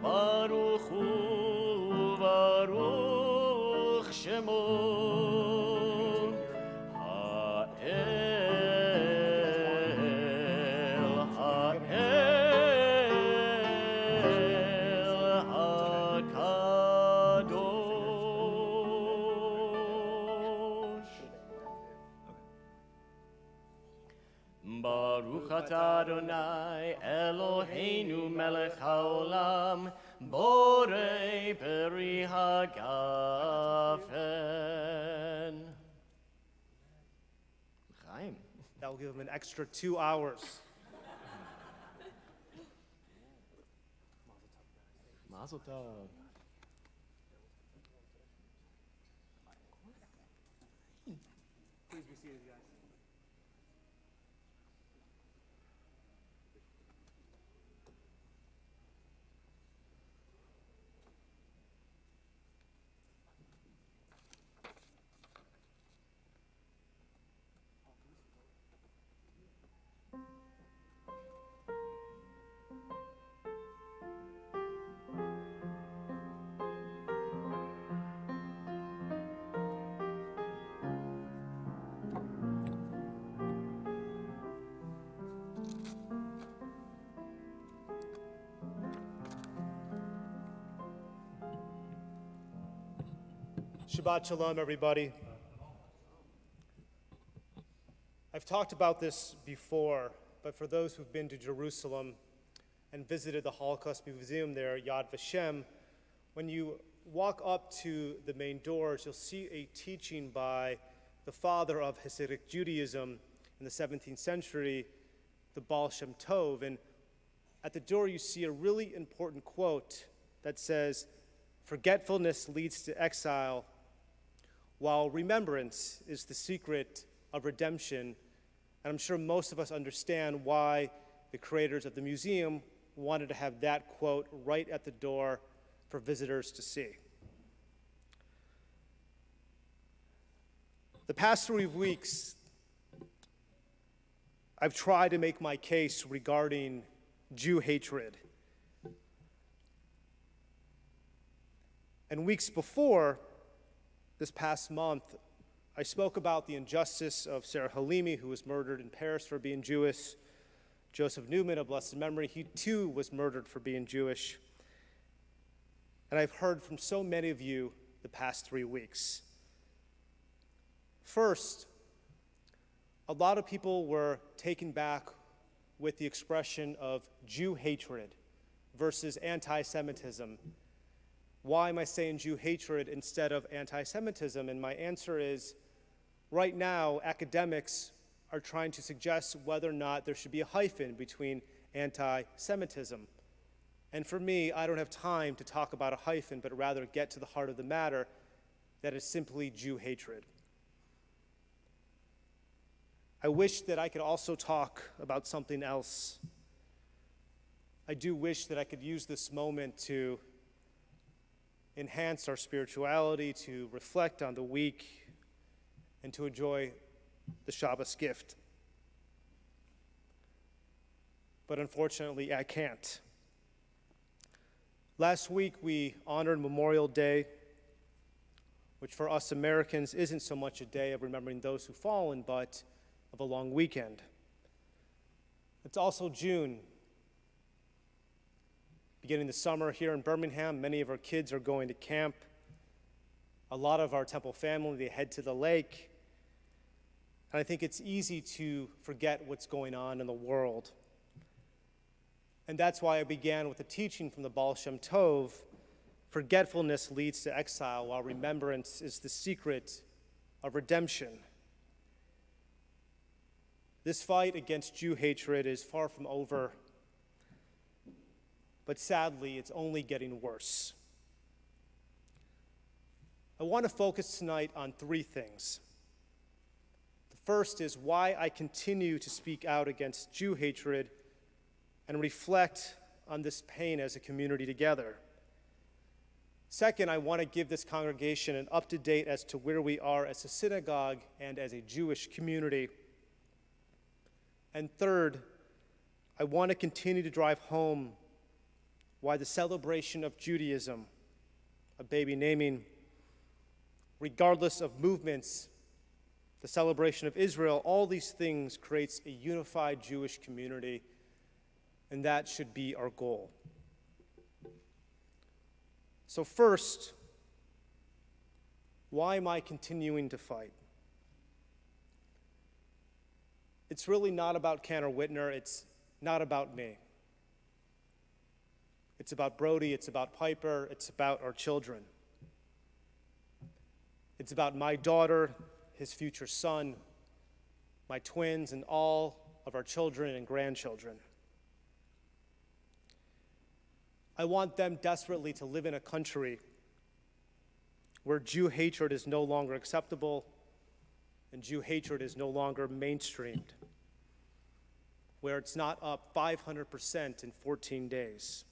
ברוך הוא ברוך שמו Adonai Eloheinu melech haolam borei peri hagafen. Chaim. Thou will give him an extra 2 hours. Mazel tov. Please be seated, guys. Shabbat Shalom, everybody. I've talked about this before, but for those who've been to Jerusalem and visited the Holocaust Museum there, Yad Vashem, when you walk up to the main doors, you'll see a teaching by the father of Hasidic Judaism in the 17th century, the Baal Shem Tov. And at the door, you see a really important quote that says, "Forgetfulness leads to exile, while remembrance is the secret of redemption." And I'm sure most of us understand why the creators of the museum wanted to have that quote right at the door for visitors to see. The past 3 weeks, I've tried to make my case regarding Jew hatred. And weeks before, this past month, I spoke about the injustice of Sarah Halimi, who was murdered in Paris for being Jewish. Joseph Newman, of blessed memory, he too was murdered for being Jewish. And I've heard from so many of you the past 3 weeks. First, a lot of people were taken back with the expression of Jew hatred versus anti-Semitism. Why am I saying Jew hatred instead of anti-Semitism? And my answer is, right now, academics are trying to suggest whether or not there should be a hyphen between anti-Semitism. And for me, I don't have time to talk about a hyphen, but rather get to the heart of the matter, that is simply Jew hatred. I wish that I could also talk about something else. I do wish that I could use this moment to enhance our spirituality, to reflect on the week, and to enjoy the Shabbos gift. But unfortunately, I can't. Last week, we honored Memorial Day, which for us Americans isn't so much a day of remembering those who've fallen, but of a long weekend. It's also June. Beginning the summer here in Birmingham, many of our kids are going to camp. A lot of our Temple family, they head to the lake. And I think it's easy to forget what's going on in the world. And that's why I began with a teaching from the Baal Shem Tov, forgetfulness leads to exile, while remembrance is the secret of redemption. This fight against Jew hatred is far from over, but sadly, it's only getting worse. I want to focus tonight on 3 things. The first is why I continue to speak out against Jew hatred and reflect on this pain as a community together. Second, I want to give this congregation an up-to-date as to where we are as a synagogue and as a Jewish community. And third, I want to continue to drive home why the celebration of Judaism, a baby naming, regardless of movements, the celebration of Israel, all these things creates a unified Jewish community, and that should be our goal. So first, why am I continuing to fight? It's really not about Cantor Whitner. It's not about me. It's about Brody. It's about Piper. It's about our children. It's about my daughter, his future son, my twins, and all of our children and grandchildren. I want them desperately to live in a country where Jew hatred is no longer acceptable and Jew hatred is no longer mainstreamed, where it's not up 500% in 14 days,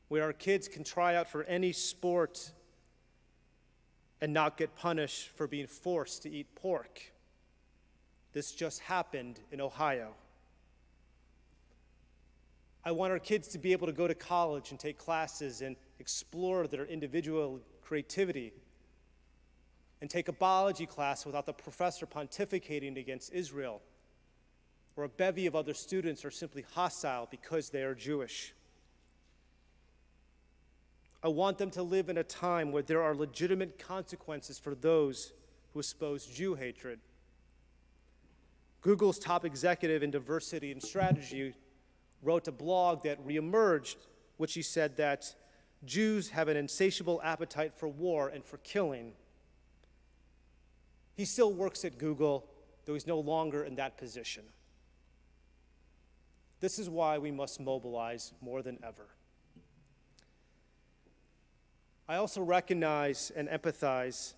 where our kids can try out for any sport and not get punished for being forced to eat pork. This just happened in Ohio. I want our kids to be able to go to college and take classes and explore their individual creativity and take a biology class without the professor pontificating against Israel, or a bevy of other students are simply hostile because they are Jewish. I want them to live in a time where there are legitimate consequences for those who espouse Jew hatred. Google's top executive in diversity and strategy wrote a blog that reemerged, which he said that Jews have an insatiable appetite for war and for killing. He still works at Google, though he's no longer in that position. This is why we must mobilize more than ever. I also recognize and empathize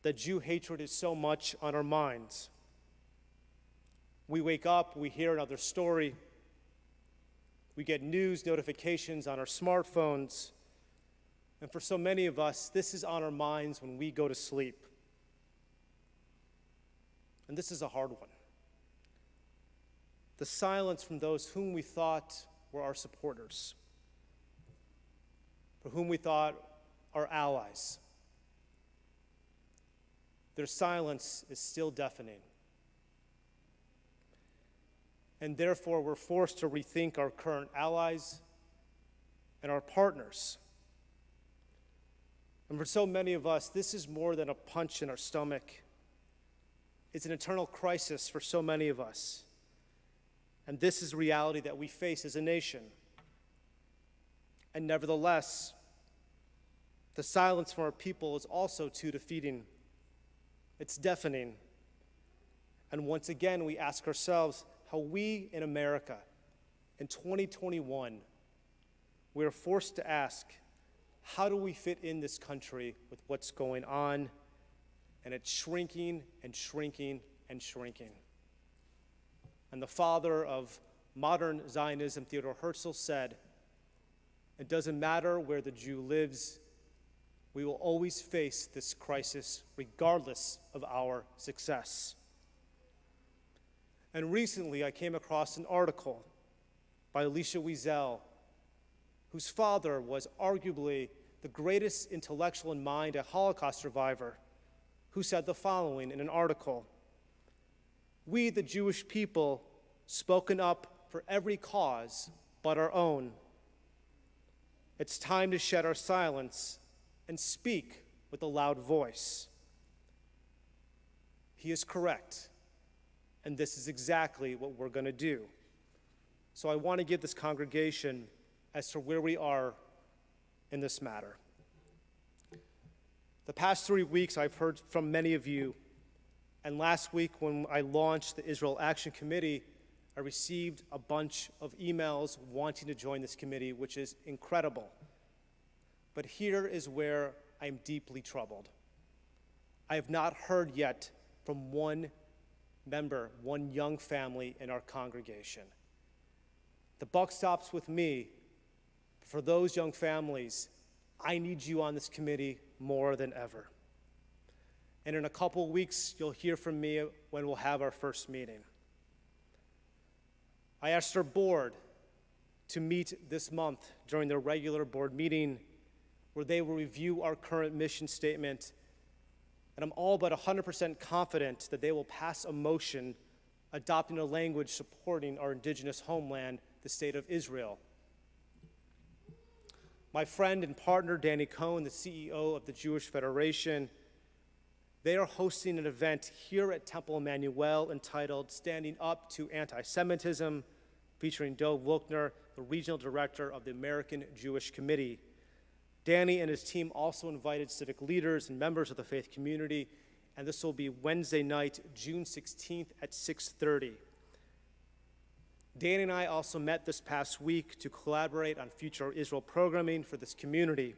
that Jew hatred is so much on our minds. We wake up, we hear another story, we get news notifications on our smartphones, and for so many of us, this is on our minds when we go to sleep. And this is a hard one. The silence from those whom we thought were our supporters, for whom we thought are allies. Their silence is still deafening. And therefore, we're forced to rethink our current allies and our partners. And for so many of us, this is more than a punch in our stomach. It's an eternal crisis for so many of us. And this is reality that we face as a nation. And nevertheless, the silence from our people is also too defeating. It's deafening. And once again, we ask ourselves how we in America, in 2021, we are forced to ask, how do we fit in this country with what's going on? And it's shrinking and shrinking and shrinking. And the father of modern Zionism, Theodor Herzl, said, it doesn't matter where the Jew lives, we will always face this crisis regardless of our success. And recently I came across an article by Alicia Wiesel, whose father was arguably the greatest intellectual in mind, a Holocaust survivor, who said the following in an article: "We, the Jewish people, spoken up for every cause but our own. It's time to shed our silence and speak with a loud voice." He is correct, and this is exactly what we're going to do. So I want to give this congregation as to where we are in this matter. The past 3 weeks, I've heard from many of you, and last week when I launched the Israel Action Committee, I received a bunch of emails wanting to join this committee, which is incredible. But here is where I'm deeply troubled. I have not heard yet from one member, one young family in our congregation. The buck stops with me. For those young families, I need you on this committee more than ever. And in a couple weeks, you'll hear from me when we'll have our first meeting. I asked our board to meet this month during their regular board meeting where they will review our current mission statement, and I'm all but 100% confident that they will pass a motion adopting a language supporting our indigenous homeland, the state of Israel. My friend and partner, Danny Cohn, the CEO of the Jewish Federation, they are hosting an event here at Temple Emanu-El entitled Standing Up to Anti-Semitism, featuring Dov Wilkner, the regional director of the American Jewish Committee. Danny and his team also invited civic leaders and members of the faith community, and this will be Wednesday night, June 16th at 6:30. Dan and I also met this past week to collaborate on future Israel programming for this community.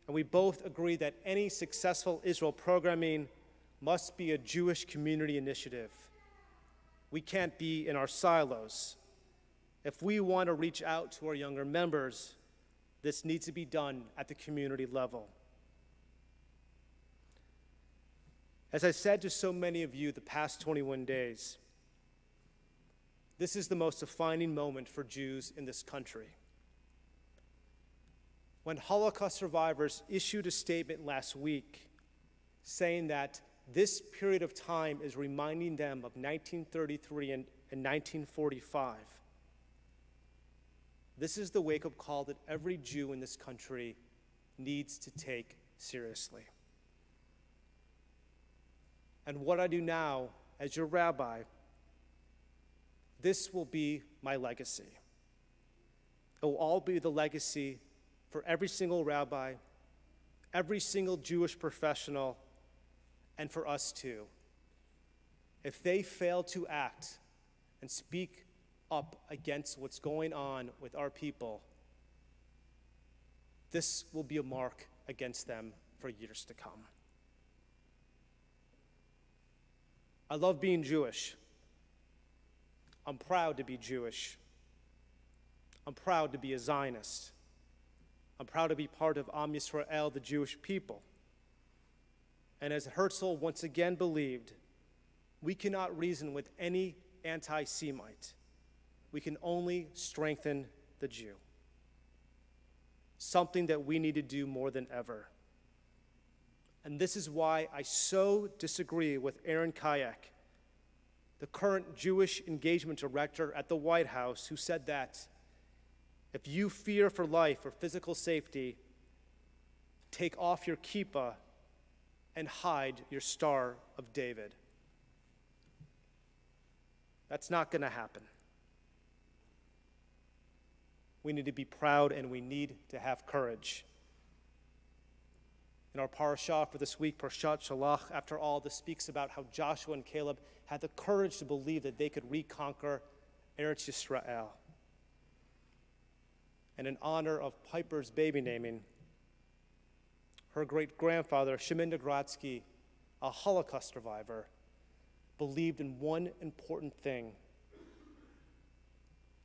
And we both agree that any successful Israel programming must be a Jewish community initiative. We can't be in our silos. If we want to reach out to our younger members, this needs to be done at the community level. As I said to so many of you the past 21 days, this is the most defining moment for Jews in this country. When Holocaust survivors issued a statement last week saying that this period of time is reminding them of 1933 and 1945, this is the wake-up call that every Jew in this country needs to take seriously. And what I do now as your rabbi, this will be my legacy. It will all be the legacy for every single rabbi, every single Jewish professional, and for us too. If they fail to act and speak up against what's going on with our people, this will be a mark against them for years to come. I love being Jewish. I'm proud to be Jewish. I'm proud to be a Zionist. I'm proud to be part of Am Yisrael, the Jewish people. And as Herzl once again believed, we cannot reason with any anti-Semite. We can only strengthen the Jew. Something that we need to do more than ever. And this is why I so disagree with Aaron Kayak, the current Jewish engagement director at the White House, who said that if you fear for life or physical safety, take off your kippah and hide your Star of David. That's not going to happen. We need to be proud and we need to have courage. In our parashah for this week, Parshat Shalach, after all, this speaks about how Joshua and Caleb had the courage to believe that they could reconquer Eretz Yisrael. And in honor of Piper's baby naming, her great-grandfather, Shimon Negradsky, a Holocaust survivor, believed in one important thing: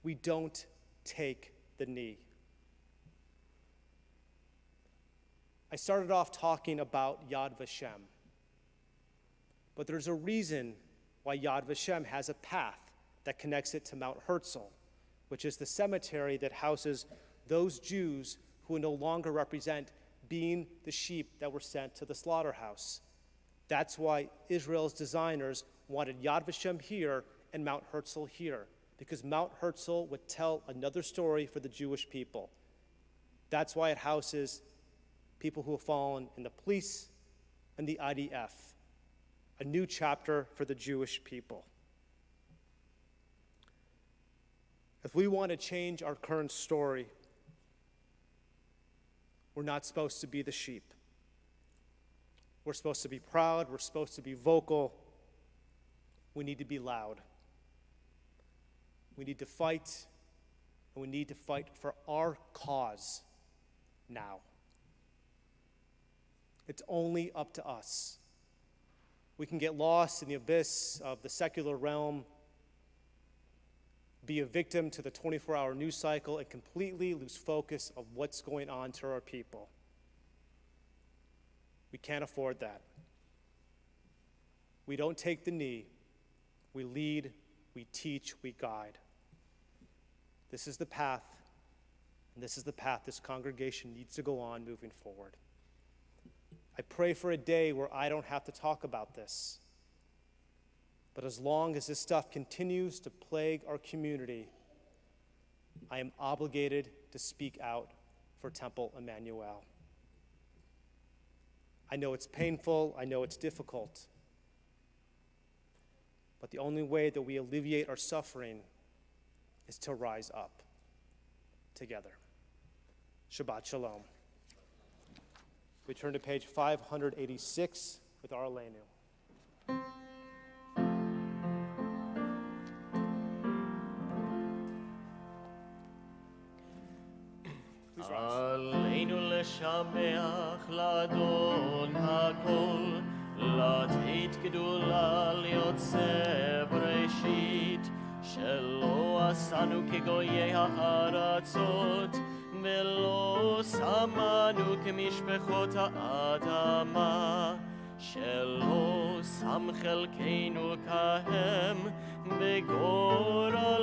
we don't take the knee. I started off talking about Yad Vashem, but there's a reason why Yad Vashem has a path that connects it to Mount Herzl, which is the cemetery that houses those Jews who no longer represent being the sheep that were sent to the slaughterhouse. That's why Israel's designers wanted Yad Vashem here and Mount Herzl here, because Mount Herzl would tell another story for the Jewish people. That's why it houses people who have fallen in the police and the IDF, a new chapter for the Jewish people. If we want to change our current story, we're not supposed to be the sheep. We're supposed to be proud. We're supposed to be vocal. We need to be loud. We need to fight, and we need to fight for our cause now. It's only up to us. We can get lost in the abyss of the secular realm, be a victim to the 24-hour news cycle, and completely lose focus of what's going on to our people. We can't afford that. We don't take the knee. We lead, we teach, we guide. This is the path, and this is the path this congregation needs to go on moving forward. I pray for a day where I don't have to talk about this. But as long as this stuff continues to plague our community, I am obligated to speak out for Temple Emanu-El. I know it's painful, I know it's difficult, but the only way that we alleviate our suffering is to rise up together. Shabbat Shalom. We turn to page 586 with our Aleinu. Please rise. עלינו לשמח לאדון הכל, לתת גדולה ליוצא בראשית, שלא עשנו כגויי הארצות, ולא שמנו כמשפחות האדמה, שלא שם חלקנו כהם בגורלנו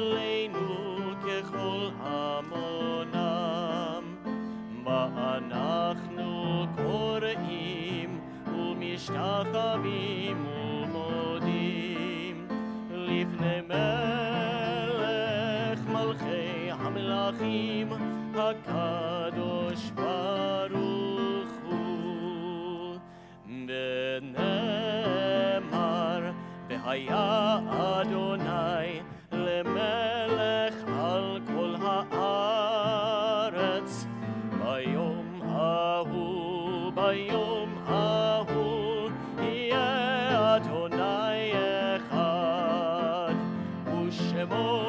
ככל המונם. ואנחנו קוראים ומשתחווים ומודים לפני מלך מלכי המלכים הקדוש ברוך הוא. ונאמר והיה אדוני למלך על כל הארץ ביום ההוא יהיה אדוני אחד ושמו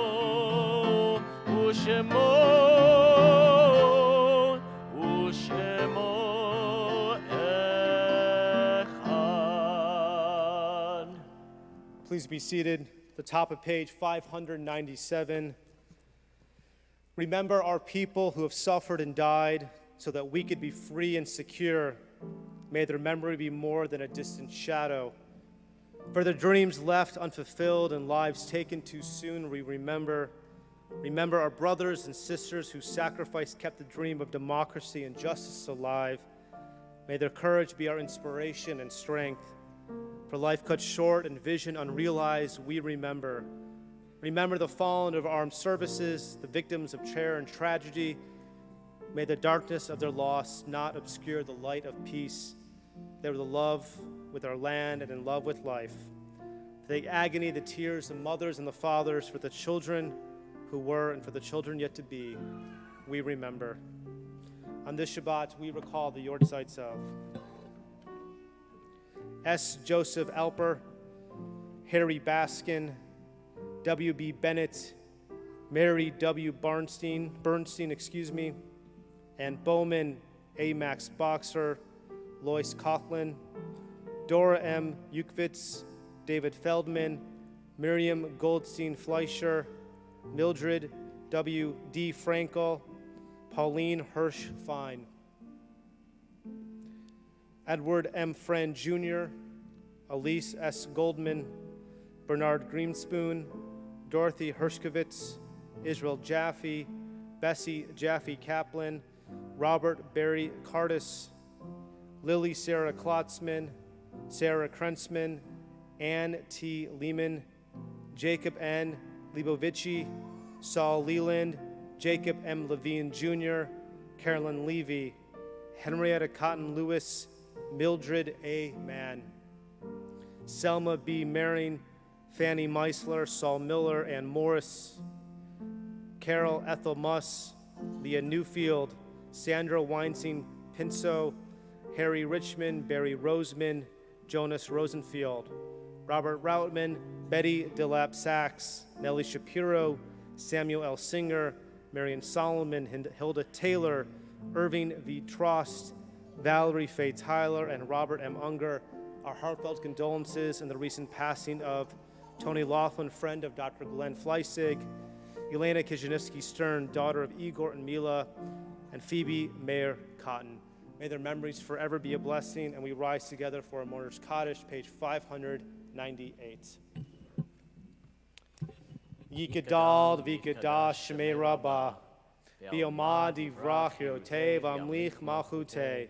אחד. Please be seated. The top of page 597. Remember our people who have suffered and died so that we could be free and secure. May their memory be more than a distant shadow. For their dreams left unfulfilled and lives taken too soon, we remember our brothers and sisters whose sacrifice kept the dream of democracy and justice alive. May their courage be our inspiration and strength. For life cut short and vision unrealized, we remember. Remember the fallen of armed services, the victims of terror and tragedy. May the darkness of their loss not obscure the light of peace. They were in love with our land and in love with life. For the agony, the tears, the mothers and the fathers, for the children who were and for the children yet to be, we remember. On this Shabbat, we recall the Yortzites of S. Joseph Alper, Harry Baskin, W.B. Bennett, Mary W. Bernstein, and Bowman A. Max Boxer, Lois Coughlin, Dora M. Yukvitz, David Feldman, Miriam Goldstein Fleischer, Mildred W. D. Frankel, Pauline Hirsch Fine, Edward M. Friend Jr., Elise S. Goldman, Bernard Greenspoon, Dorothy Hershkovitz, Israel Jaffe, Bessie Jaffe Kaplan, Robert Barry Cardis, Lily Sarah Klotzman, Sarah Krentzman, Ann T. Lehman, Jacob N. Libovici, Saul Leland, Jacob M. Levine Jr., Carolyn Levy, Henrietta Cotton Lewis, Mildred A. Mann, Selma B. Maring, Fanny Meisler, Saul Miller, Ann Morris, Carol Ethel Muss, Leah Newfield, Sandra Weinstein Pinso, Harry Richmond, Barry Roseman, Jonas Rosenfield, Robert Routman, Betty DeLapp Sachs, Nellie Shapiro, Samuel L. Singer, Marion Solomon, Hilda Taylor, Irving V. Trost, Valerie Faye Tyler, and Robert M. Unger. Our heartfelt condolences in the recent passing of Tony Laughlin, friend of Dr. Glenn Fleissig, Elena Kizhinevsky Stern, daughter of Igor and Mila, and Phoebe Mayer Cotton. May their memories forever be a blessing, and we rise together for a mourner's Kaddish, page 598. Yikadal v'ikadash shemei rabbah, v'yomad yivrach yirotei v'amlich malchutei,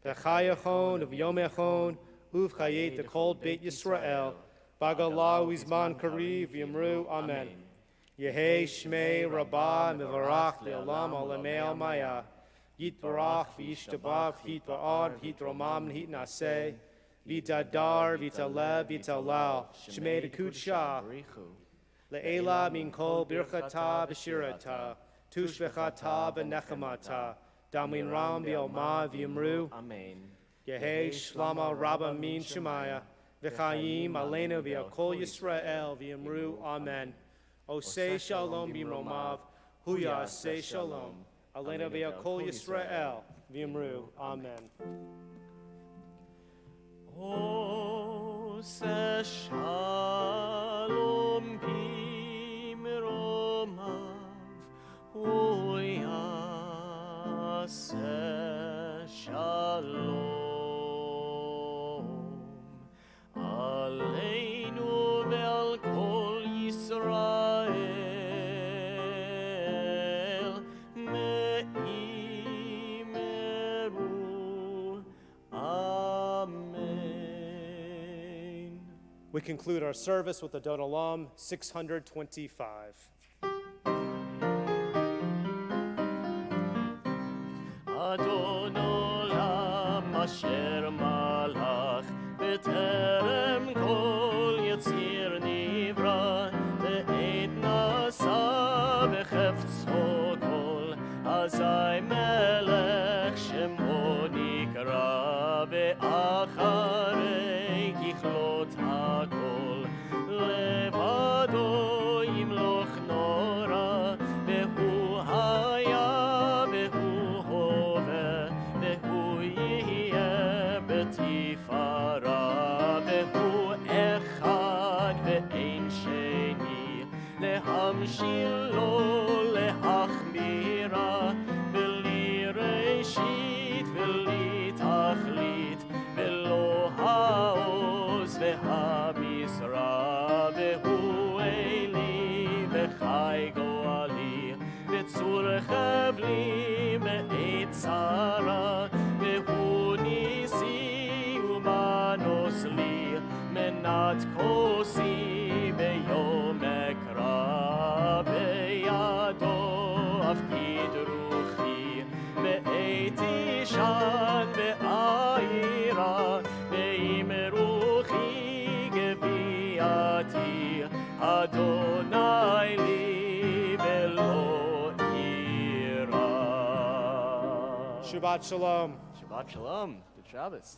v'chayachon v'yomechon uv'chayet kol beit Yisrael, b'agalah u'izman kariv v'yamru amen. Yehei shmei rabbah mivarach le'olam olamei almaya, yitbarach v'yishtabach v'yitba'ar v'yitromam v'yitnaseh, v'yitadar v'yitaleh v'yitalal, shmei d'kudsha, Le'ela min kol birchata v'shirata, tushvechata v'nechamata, damin ram v'yoma v'yimru, Amen. Yehi Shlama Rabba Min Shemaya, V'chaim Aleinu V'al Kol Yisrael V'yamru Amen. Osei Shalom B'mromav, Hu Yaseh Shalom. Aleinu V'al Kol Yisrael V'yamru Amen. Oseh Shalom B'mromav, Hu Yaseh Shalom. Aleinu ve'al kol Yisrael me'imeru. Amen. We conclude our service with the Don Olam 625. Adon olam asher malach b'terem kol yetzir nivra ve'ed nasa b'cheftzo kol azai melech shemo nikra ve'acharei kichlot hakol levado yimloch nora ve'hu haya ve'hu hove ve'hu yihye betifara ve'hu echad ve'ein sheni lehamshil lo lehachmira v'li reshit v'li tachlit v'lo ha'oz ve'hamizra ve'hu eli v'chai goali ve'tzur chavli me'et tzara ve'hu nisi umanos li menat kosi be'yom ekra be'yado afkid ruchi me'et ishan be'ayira be'im ruchi geviati Adonai li ve'lo ira. Shabbat Shalom. Shabbat Shalom. Good Shabbos.